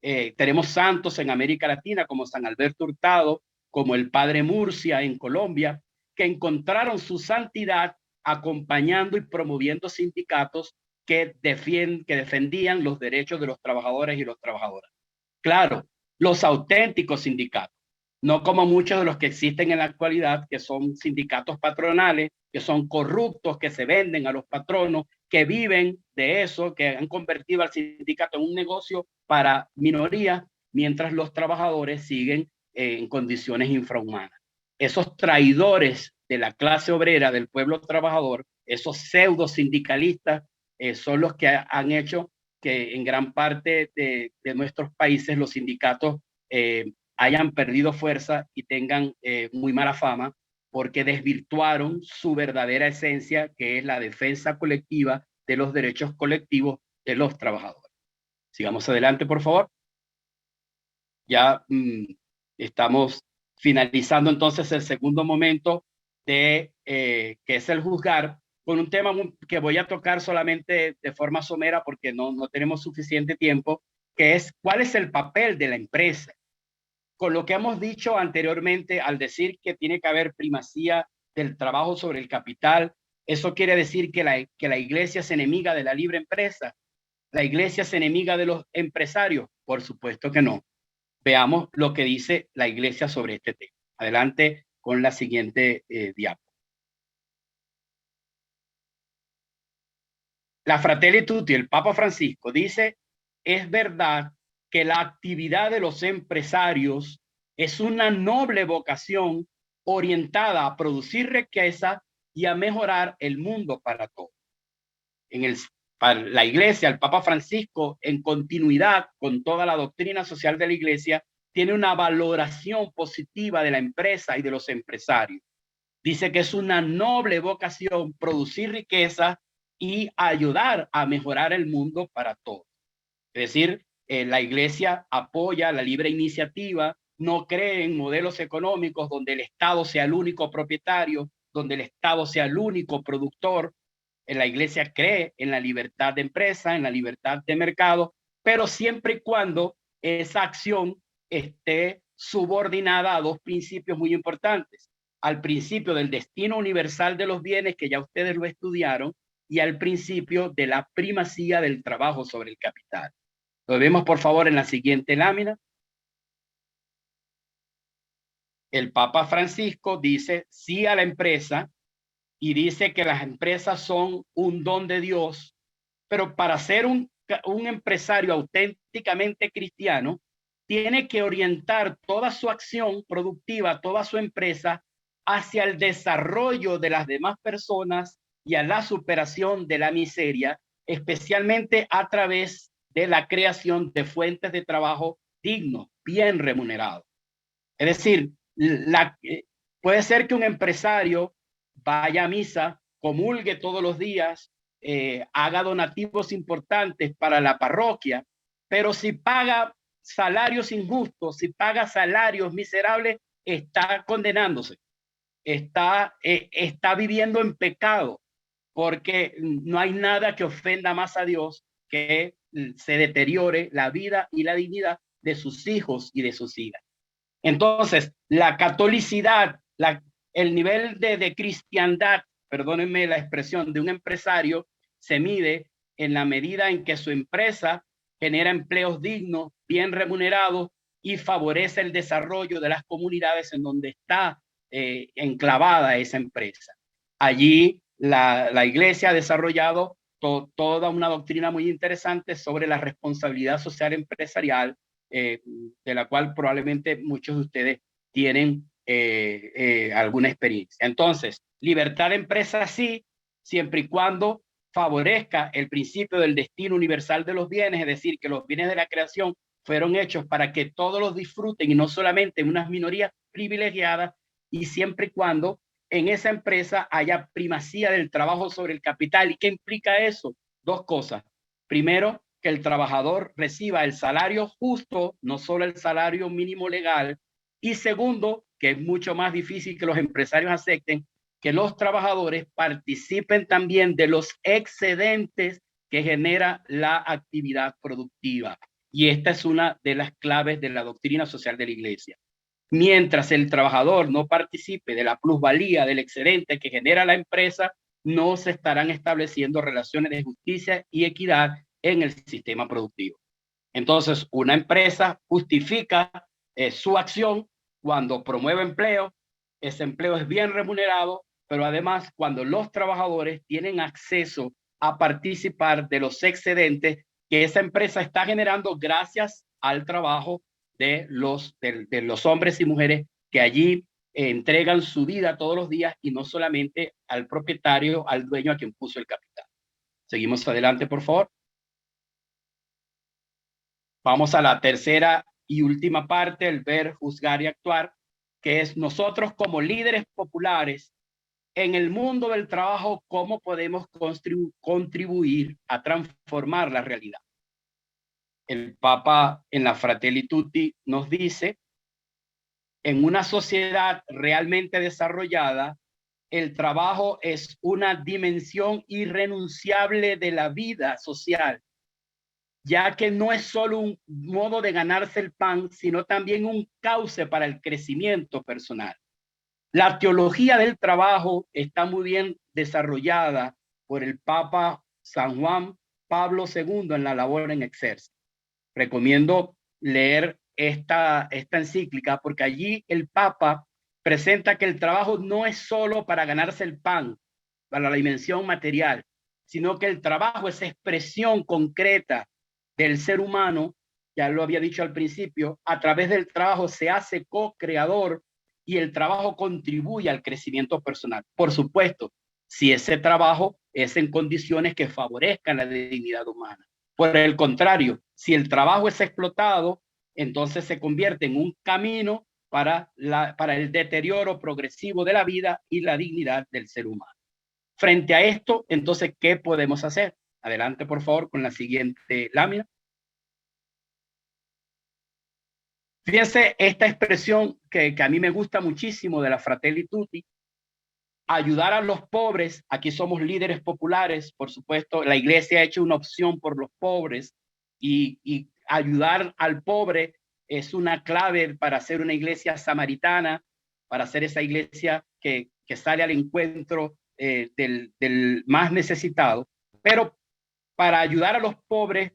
Tenemos santos en América Latina como San Alberto Hurtado, como el Padre Murcia en Colombia, que encontraron su santidad acompañando y promoviendo sindicatos que defendían los derechos de los trabajadores y las trabajadoras. Claro, los auténticos sindicatos, no como muchos de los que existen en la actualidad, que son sindicatos patronales, que son corruptos, que se venden a los patronos, que viven de eso, que han convertido al sindicato en un negocio para minorías, mientras los trabajadores siguen en condiciones infrahumanas. Esos traidores de la clase obrera, del pueblo trabajador, esos pseudo sindicalistas, son los que han hecho que en gran parte de nuestros países los sindicatos hayan perdido fuerza y tengan muy mala fama, porque desvirtuaron su verdadera esencia, que es la defensa colectiva de los derechos colectivos de los trabajadores. Sigamos adelante, por favor. Ya estamos finalizando entonces el segundo momento de que es el juzgar con un tema que voy a tocar solamente de forma somera porque no tenemos suficiente tiempo, que es cuál es el papel de la empresa. Con lo que hemos dicho anteriormente, al decir que tiene que haber primacía del trabajo sobre el capital, eso quiere decir que la iglesia es enemiga de la libre empresa. ¿La iglesia es enemiga de los empresarios? Por supuesto que no. Veamos lo que dice la iglesia sobre este tema. Adelante con la siguiente diapo. La Fratelli Tutti, el Papa Francisco, dice, es verdad que la actividad de los empresarios es una noble vocación orientada a producir riqueza y a mejorar el mundo para todos. Para la iglesia, el Papa Francisco, en continuidad con toda la doctrina social de la iglesia, tiene una valoración positiva de la empresa y de los empresarios. Dice que es una noble vocación producir riqueza y ayudar a mejorar el mundo para todos. Es decir, la iglesia apoya la libre iniciativa, no cree en modelos económicos donde el Estado sea el único propietario, donde el Estado sea el único productor. La iglesia cree en la libertad de empresa, en la libertad de mercado, pero siempre y cuando esa acción esté subordinada a dos principios muy importantes: al principio del destino universal de los bienes, que ya ustedes lo estudiaron, y al principio de la primacía del trabajo sobre el capital. Lo vemos, por favor, en la siguiente lámina. El Papa Francisco dice sí a la empresa y dice que las empresas son un don de Dios, pero para ser un empresario auténticamente cristiano, tiene que orientar toda su acción productiva, toda su empresa, hacia el desarrollo de las demás personas y a la superación de la miseria, especialmente a través de la creación de fuentes de trabajo dignos, bien remunerados. Es decir, puede ser que un empresario vaya a misa, comulgue todos los días, haga donativos importantes para la parroquia, pero si paga salarios injustos, si paga salarios miserables, está condenándose, está viviendo en pecado, porque no hay nada que ofenda más a Dios que se deteriore la vida y la dignidad de sus hijos y de sus hijas. Entonces, la catolicidad, el nivel de cristiandad, perdónenme la expresión, de un empresario se mide en la medida en que su empresa genera empleos dignos, bien remunerados y favorece el desarrollo de las comunidades en donde está enclavada esa empresa. Allí la iglesia ha desarrollado toda una doctrina muy interesante sobre la responsabilidad social empresarial, de la cual probablemente muchos de ustedes tienen alguna experiencia. Entonces, libertad de empresa sí, siempre y cuando favorezca el principio del destino universal de los bienes, es decir, que los bienes de la creación fueron hechos para que todos los disfruten y no solamente unas minorías privilegiadas, y siempre y cuando en esa empresa haya primacía del trabajo sobre el capital. ¿Y qué implica eso? Dos cosas. Primero, que el trabajador reciba el salario justo, no solo el salario mínimo legal. Y segundo, que es mucho más difícil que los empresarios acepten, que los trabajadores participen también de los excedentes que genera la actividad productiva. Y esta es una de las claves de la doctrina social de la iglesia. Mientras el trabajador no participe de la plusvalía del excedente que genera la empresa, no se estarán estableciendo relaciones de justicia y equidad en el sistema productivo. Entonces, una empresa justifica su acción cuando promueve empleo, ese empleo es bien remunerado, pero además cuando los trabajadores tienen acceso a participar de los excedentes que esa empresa está generando gracias al trabajo de los hombres y mujeres que allí entregan su vida todos los días, y no solamente al propietario, al dueño a quien puso el capital. Seguimos adelante, por favor. Vamos a la tercera y última parte, el ver, juzgar y actuar, que es nosotros como líderes populares en el mundo del trabajo, cómo podemos contribuir a transformar la realidad. El Papa en la Fratelli Tutti nos dice: en una sociedad realmente desarrollada, el trabajo es una dimensión irrenunciable de la vida social, ya que no es solo un modo de ganarse el pan, sino también un cauce para el crecimiento personal. La teología del trabajo está muy bien desarrollada por el Papa San Juan Pablo II en la Labor en Exercens. Recomiendo leer esta encíclica porque allí el Papa presenta que el trabajo no es solo para ganarse el pan, para la dimensión material, sino que el trabajo es expresión concreta del ser humano, ya lo había dicho al principio, a través del trabajo se hace co-creador y el trabajo contribuye al crecimiento personal. Por supuesto, si ese trabajo es en condiciones que favorezcan la dignidad humana. Por el contrario, si el trabajo es explotado, entonces se convierte en un camino para el deterioro progresivo de la vida y la dignidad del ser humano. Frente a esto, entonces, ¿qué podemos hacer? Adelante, por favor, con la siguiente lámina. Fíjense esta expresión que a mí me gusta muchísimo de la Fratelli Tutti, ayudar a los pobres. Aquí somos líderes populares, por supuesto, la iglesia ha hecho una opción por los pobres y ayudar al pobre es una clave para hacer una iglesia samaritana, para hacer esa iglesia que sale al encuentro del más necesitado. Pero para ayudar a los pobres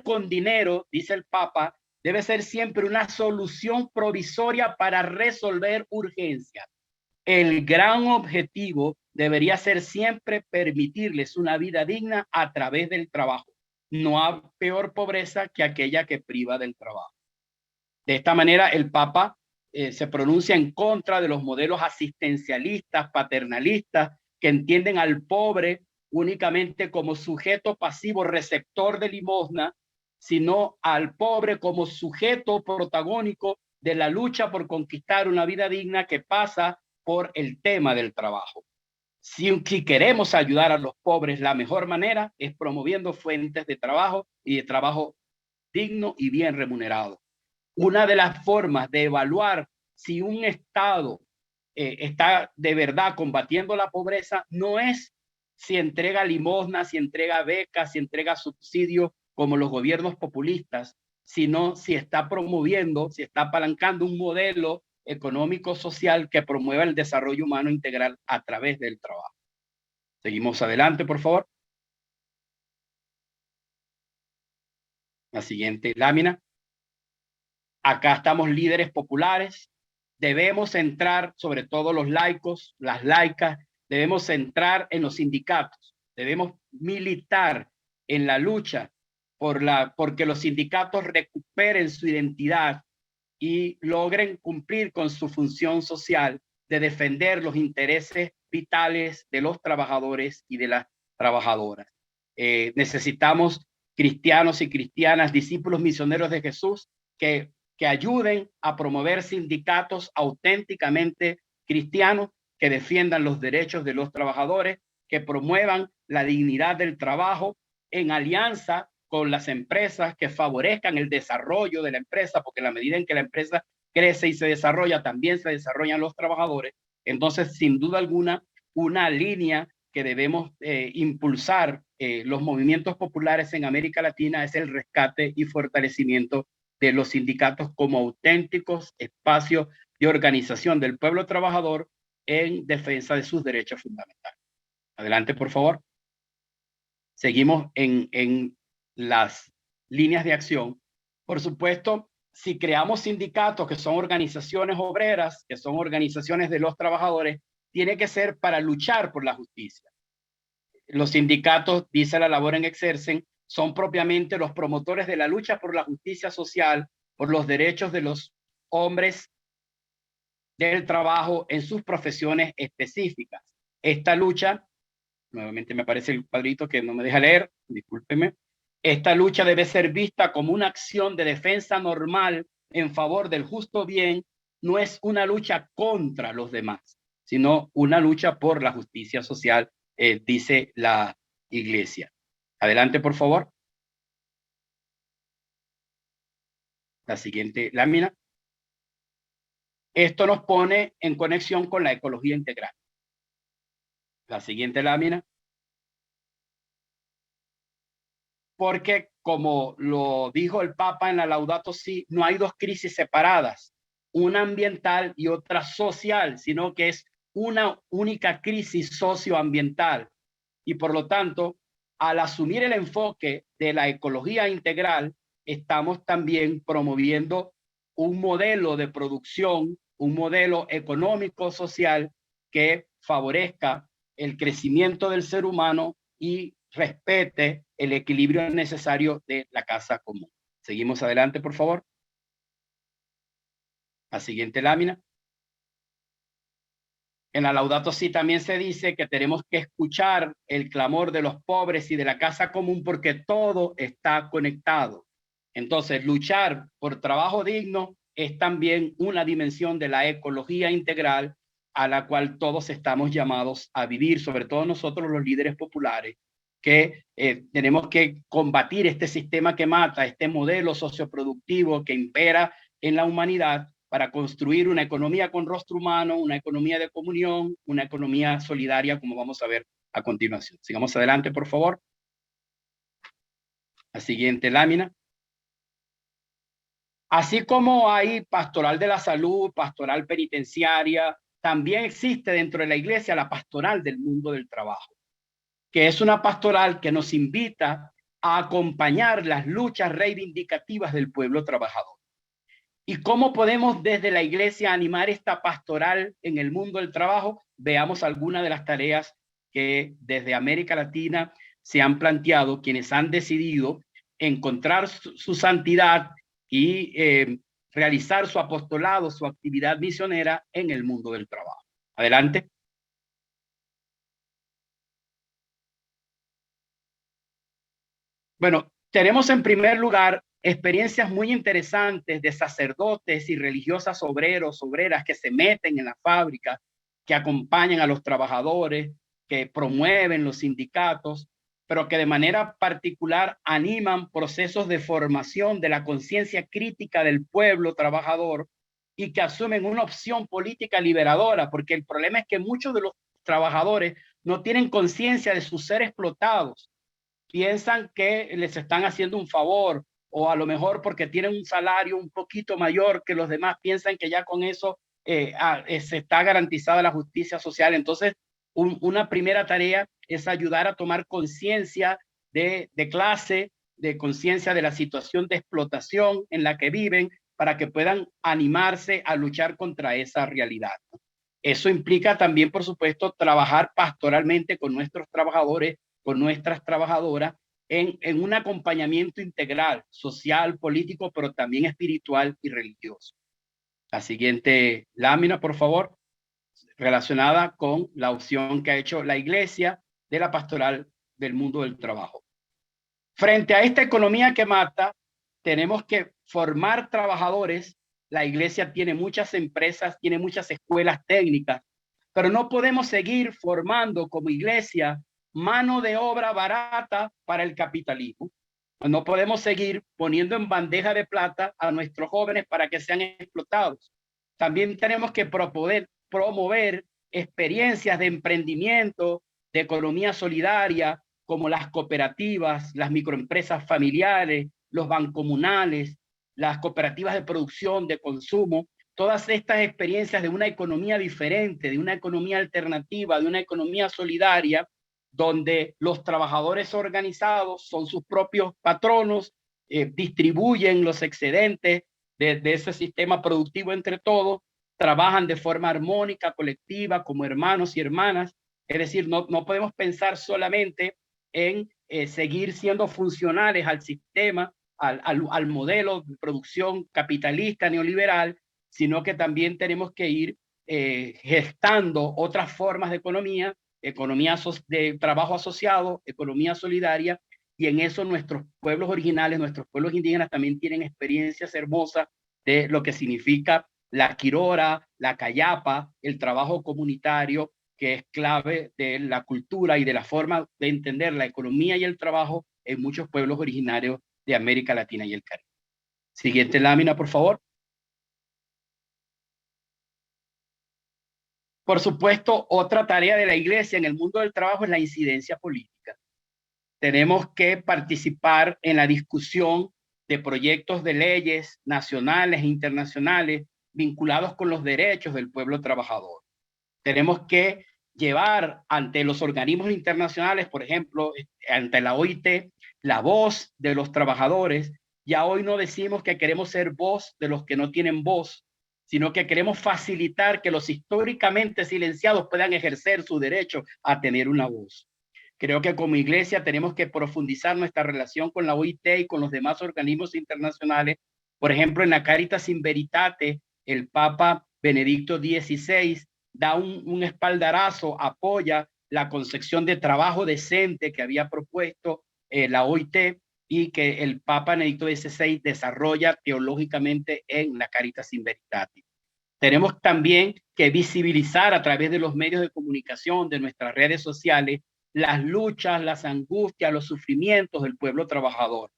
con dinero, dice el Papa, debe ser siempre una solución provisoria para resolver urgencias. El gran objetivo debería ser siempre permitirles una vida digna a través del trabajo. No hay peor pobreza que aquella que priva del trabajo. De esta manera, el Papa se pronuncia en contra de los modelos asistencialistas, paternalistas, que entienden al pobre únicamente como sujeto pasivo receptor de limosna, sino al pobre como sujeto protagónico de la lucha por conquistar una vida digna que pasa por el tema del trabajo. Si queremos ayudar a los pobres, la mejor manera es promoviendo fuentes de trabajo y de trabajo digno y bien remunerado. Una de las formas de evaluar si un Estado está de verdad combatiendo la pobreza no es si entrega limosnas, si entrega becas, si entrega subsidios como los gobiernos populistas, sino si está promoviendo, si está apalancando un modelo económico social que promueva el desarrollo humano integral a través del trabajo. Seguimos adelante, por favor. La siguiente lámina. Acá estamos líderes populares. Debemos entrar, sobre todo los laicos, las laicas, debemos entrar en los sindicatos. Debemos militar en la lucha porque los sindicatos recuperen su identidad y logren cumplir con su función social de defender los intereses vitales de los trabajadores y de las trabajadoras. Necesitamos cristianos y cristianas, discípulos misioneros de Jesús, que ayuden a promover sindicatos auténticamente cristianos que defiendan los derechos de los trabajadores, que promuevan la dignidad del trabajo en alianza con las empresas, que favorezcan el desarrollo de la empresa, porque en la medida en que la empresa crece y se desarrolla, también se desarrollan los trabajadores. Entonces, sin duda alguna, una línea que debemos impulsar los movimientos populares en América Latina es el rescate y fortalecimiento de los sindicatos como auténticos espacios de organización del pueblo trabajador en defensa de sus derechos fundamentales. Adelante, por favor. Seguimos en las líneas de acción. Por supuesto, si creamos sindicatos que son organizaciones obreras, que son organizaciones de los trabajadores, tiene que ser para luchar por la justicia. Los sindicatos, dice la Labor en Exercens, son propiamente los promotores de la lucha por la justicia social, por los derechos de los hombres del trabajo en sus profesiones específicas. Esta lucha, nuevamente me aparece el cuadrito que no me deja leer, discúlpeme. Esta lucha debe ser vista como una acción de defensa normal en favor del justo bien. No es una lucha contra los demás, sino una lucha por la justicia social, dice la Iglesia. Adelante, por favor. La siguiente lámina. Esto nos pone en conexión con la ecología integral. La siguiente lámina. Porque como lo dijo el Papa en la Laudato Si, no hay dos crisis separadas, una ambiental y otra social, sino que es una única crisis socioambiental. Y por lo tanto, al asumir el enfoque de la ecología integral, estamos también promoviendo un modelo de producción, un modelo económico social que favorezca el crecimiento del ser humano y respete el equilibrio necesario de la casa común. Seguimos adelante, por favor. La siguiente lámina. En la Laudato Si también se dice que tenemos que escuchar el clamor de los pobres y de la casa común porque todo está conectado. Entonces, luchar por trabajo digno es también una dimensión de la ecología integral a la cual todos estamos llamados a vivir, sobre todo nosotros los líderes populares, que tenemos que combatir este sistema que mata, este modelo socioproductivo que impera en la humanidad para construir una economía con rostro humano, una economía de comunión, una economía solidaria, como vamos a ver a continuación. Sigamos adelante, por favor. La siguiente lámina. Así como hay pastoral de la salud, pastoral penitenciaria, también existe dentro de la iglesia la pastoral del mundo del trabajo, que es una pastoral que nos invita a acompañar las luchas reivindicativas del pueblo trabajador. ¿Y cómo podemos desde la iglesia animar esta pastoral en el mundo del trabajo? Veamos algunas de las tareas que desde América Latina se han planteado quienes han decidido encontrar su santidad y realizar su apostolado, su actividad misionera en el mundo del trabajo. Adelante. Bueno, tenemos en primer lugar experiencias muy interesantes de sacerdotes y religiosas obreros, obreras que se meten en la fábrica, que acompañan a los trabajadores, que promueven los sindicatos, pero que de manera particular animan procesos de formación de la conciencia crítica del pueblo trabajador y que asumen una opción política liberadora, porque el problema es que muchos de los trabajadores no tienen conciencia de su ser explotados, piensan que les están haciendo un favor o a lo mejor porque tienen un salario un poquito mayor que los demás, piensan que ya con eso se está garantizada la justicia social. Entonces, una primera tarea es ayudar a tomar conciencia de clase, de conciencia de la situación de explotación en la que viven para que puedan animarse a luchar contra esa realidad. Eso implica también, por supuesto, trabajar pastoralmente con nuestros trabajadores, con nuestras trabajadoras, en un acompañamiento integral, social, político, pero también espiritual y religioso. La siguiente lámina, por favor, relacionada con la opción que ha hecho la Iglesia de la pastoral del mundo del trabajo. Frente a esta economía que mata, tenemos que formar trabajadores. La Iglesia tiene muchas empresas, tiene muchas escuelas técnicas, pero no podemos seguir formando como Iglesia mano de obra barata para el capitalismo. No podemos seguir poniendo en bandeja de plata a nuestros jóvenes para que sean explotados. También tenemos que promover experiencias de emprendimiento, de economía solidaria, como las cooperativas, las microempresas familiares, los bancomunales, las cooperativas de producción, de consumo, todas estas experiencias de una economía diferente, de una economía alternativa, de una economía solidaria, donde los trabajadores organizados son sus propios patronos, distribuyen los excedentes de ese sistema productivo entre todos, trabajan de forma armónica, colectiva, como hermanos y hermanas. Es decir, no podemos pensar solamente en seguir siendo funcionales al sistema, al modelo de producción capitalista neoliberal, sino que también tenemos que ir gestando otras formas de economía de trabajo asociado, economía solidaria, y en eso nuestros pueblos originales, nuestros pueblos indígenas también tienen experiencias hermosas de lo que significa la quirora, la cayapa, el trabajo comunitario, que es clave de la cultura y de la forma de entender la economía y el trabajo en muchos pueblos originarios de América Latina y el Caribe. Siguiente lámina, por favor. Por supuesto, otra tarea de la iglesia en el mundo del trabajo es la incidencia política. Tenemos que participar en la discusión de proyectos de leyes nacionales e internacionales vinculados con los derechos del pueblo trabajador. Tenemos que llevar ante los organismos internacionales, por ejemplo, ante la OIT, la voz de los trabajadores. Ya hoy no decimos que queremos ser voz de los que no tienen voz, sino que queremos facilitar que los históricamente silenciados puedan ejercer su derecho a tener una voz. Creo que como iglesia tenemos que profundizar nuestra relación con la OIT y con los demás organismos internacionales. Por ejemplo, en la Caritas in Veritate, el Papa Benedicto XVI da un espaldarazo, apoya la concepción de trabajo decente que había propuesto la OIT y que el Papa Benedicto XVI desarrolla teológicamente en la Caritas in Veritate. Tenemos también que visibilizar a través de los medios de comunicación, de nuestras redes sociales, las luchas, las angustias, los sufrimientos del pueblo trabajador.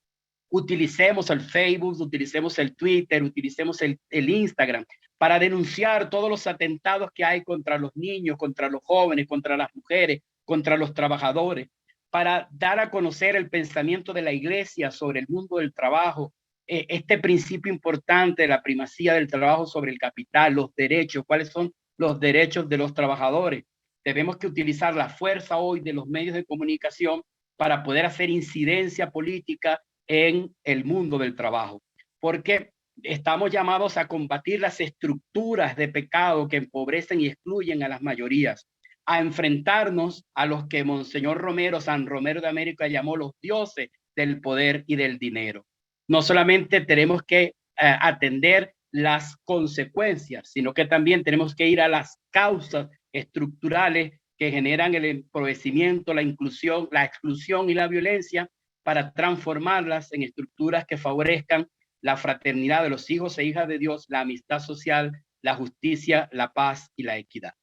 Utilicemos el Facebook, utilicemos el Twitter, utilicemos el Instagram para denunciar todos los atentados que hay contra los niños, contra los jóvenes, contra las mujeres, contra los trabajadores, para dar a conocer el pensamiento de la iglesia sobre el mundo del trabajo, este principio importante de la primacía del trabajo sobre el capital, los derechos, cuáles son los derechos de los trabajadores. Tenemos que utilizar la fuerza hoy de los medios de comunicación para poder hacer incidencia política en el mundo del trabajo, porque estamos llamados a combatir las estructuras de pecado que empobrecen y excluyen a las mayorías, a enfrentarnos a los que Monseñor Romero, San Romero de América, llamó los dioses del poder y del dinero. No solamente tenemos que atender las consecuencias, sino que también tenemos que ir a las causas estructurales que generan el empobrecimiento, la inclusión, la exclusión y la violencia, para transformarlas en estructuras que favorezcan la fraternidad de los hijos e hijas de Dios, la amistad social, la justicia, la paz y la equidad.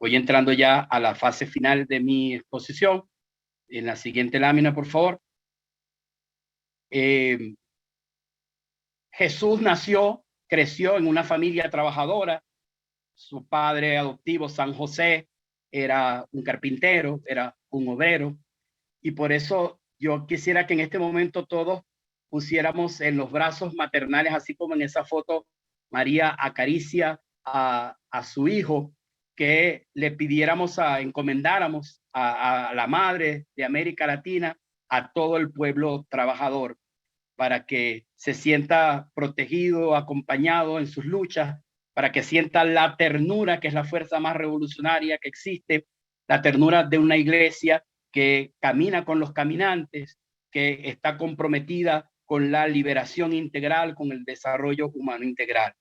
Voy entrando ya a la fase final de mi exposición. En la siguiente lámina, por favor. Jesús nació, creció en una familia trabajadora. Su padre adoptivo, San José, era un carpintero, era un obrero. Y por eso yo quisiera que en este momento todos pusiéramos en los brazos maternales, así como en esa foto María acaricia a su hijo, que le pidiéramos, encomendáramos a la madre de América Latina, a todo el pueblo trabajador, para que se sienta protegido, acompañado en sus luchas, para que sienta la ternura, que es la fuerza más revolucionaria que existe, la ternura de una iglesia que camina con los caminantes, que está comprometida con la liberación integral, con el desarrollo humano integral.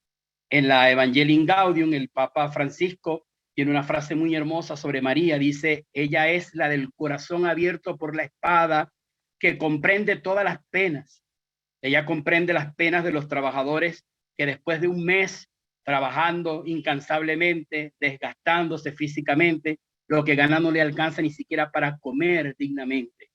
En la Evangelii Gaudium, el Papa Francisco tiene una frase muy hermosa sobre María. Dice: ella es la del corazón abierto por la espada, que comprende todas las penas. Ella comprende las penas de los trabajadores que después de un mes trabajando incansablemente, desgastándose físicamente, lo que ganan no le alcanza ni siquiera para comer dignamente.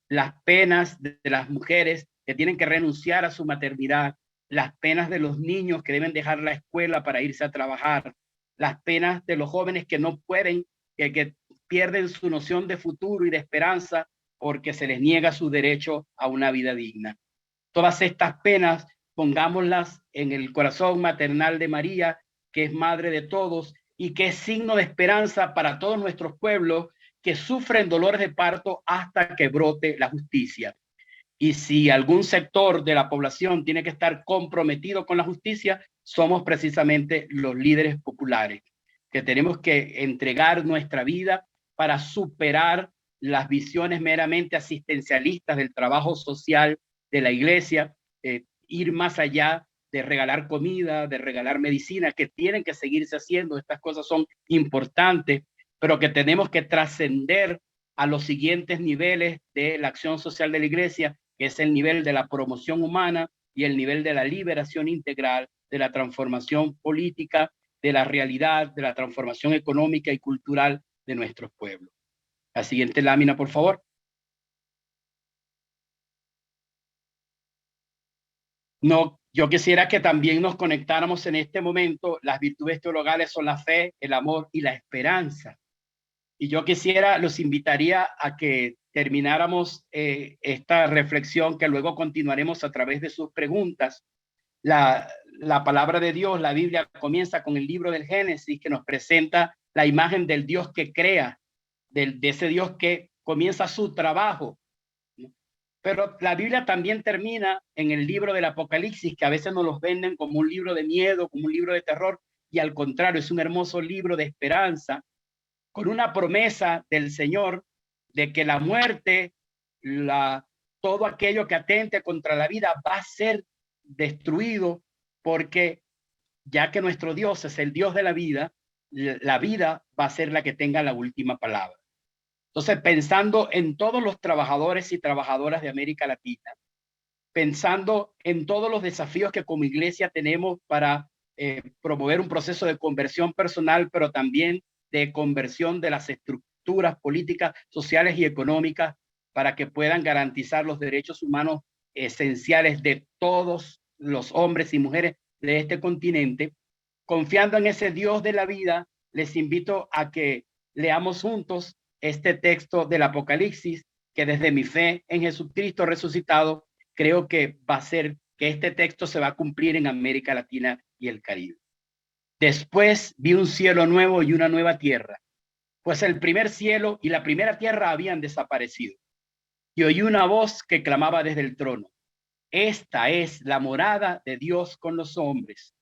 Las penas de las mujeres que tienen que renunciar a su maternidad, las penas de los niños que deben dejar la escuela para irse a trabajar, las penas de los jóvenes que no pueden, que pierden su noción de futuro y de esperanza porque se les niega su derecho a una vida digna. Todas estas penas pongámoslas en el corazón maternal de María, que es madre de todos y que es signo de esperanza para todos nuestros pueblos que sufren dolores de parto hasta que brote la justicia. Y si algún sector de la población tiene que estar comprometido con la justicia, somos precisamente los líderes populares, que tenemos que entregar nuestra vida para superar las visiones meramente asistencialistas del trabajo social de la iglesia, ir más allá de regalar comida, de regalar medicina, que tienen que seguirse haciendo. Estas cosas son importantes, pero que tenemos que trascender a los siguientes niveles de la acción social de la iglesia, que es el nivel de la promoción humana y el nivel de la liberación integral, de la transformación política, de la realidad, de la transformación económica y cultural de nuestros pueblos. La siguiente lámina, por favor. No Yo quisiera que también nos conectáramos en este momento. Las virtudes teologales son la fe, el amor y la esperanza. Y yo los invitaría a que termináramos esta reflexión, que luego continuaremos a través de sus preguntas. La palabra de Dios, la Biblia, comienza con el libro del Génesis, que nos presenta la imagen del Dios que crea, de ese Dios que comienza su trabajo. Pero la Biblia también termina en el libro del Apocalipsis, que a veces nos los venden como un libro de miedo, como un libro de terror, y al contrario, es un hermoso libro de esperanza, con una promesa del Señor de que la muerte, todo aquello que atente contra la vida va a ser destruido, porque ya que nuestro Dios es el Dios de la vida va a ser la que tenga la última palabra. Entonces, pensando en todos los trabajadores y trabajadoras de América Latina, pensando en todos los desafíos que como iglesia tenemos para promover un proceso de conversión personal, pero también de conversión de las estructuras políticas, sociales y económicas para que puedan garantizar los derechos humanos esenciales de todos los hombres y mujeres de este continente. Confiando en ese Dios de la vida, les invito a que leamos juntos este texto del Apocalipsis, que desde mi fe en Jesucristo resucitado, creo que va a ser que este texto se va a cumplir en América Latina y el Caribe. Después vi un cielo nuevo y una nueva tierra, pues el primer cielo y la primera tierra habían desaparecido. Y oí una voz que clamaba desde el trono: esta es la morada de Dios con los hombres.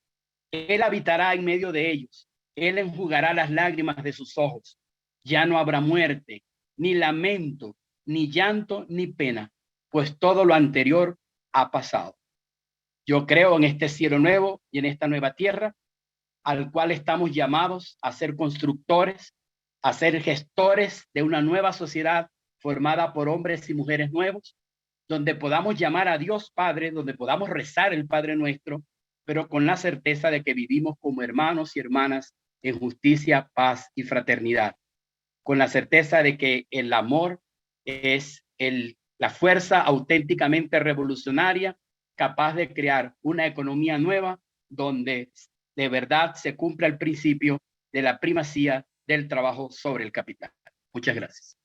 Él habitará en medio de ellos. Él enjugará las lágrimas de sus ojos. Ya no habrá muerte, ni lamento, ni llanto, ni pena, pues todo lo anterior ha pasado. Yo creo en este cielo nuevo y en esta nueva tierra, al cual estamos llamados a ser constructores, a ser gestores de una nueva sociedad formada por hombres y mujeres nuevos, donde podamos llamar a Dios Padre, donde podamos rezar el Padre Nuestro, pero con la certeza de que vivimos como hermanos y hermanas en justicia, paz y fraternidad, con la certeza de que el amor es la fuerza auténticamente revolucionaria, capaz de crear una economía nueva donde de verdad se cumpla el principio de la primacía del trabajo sobre el capital. Muchas gracias.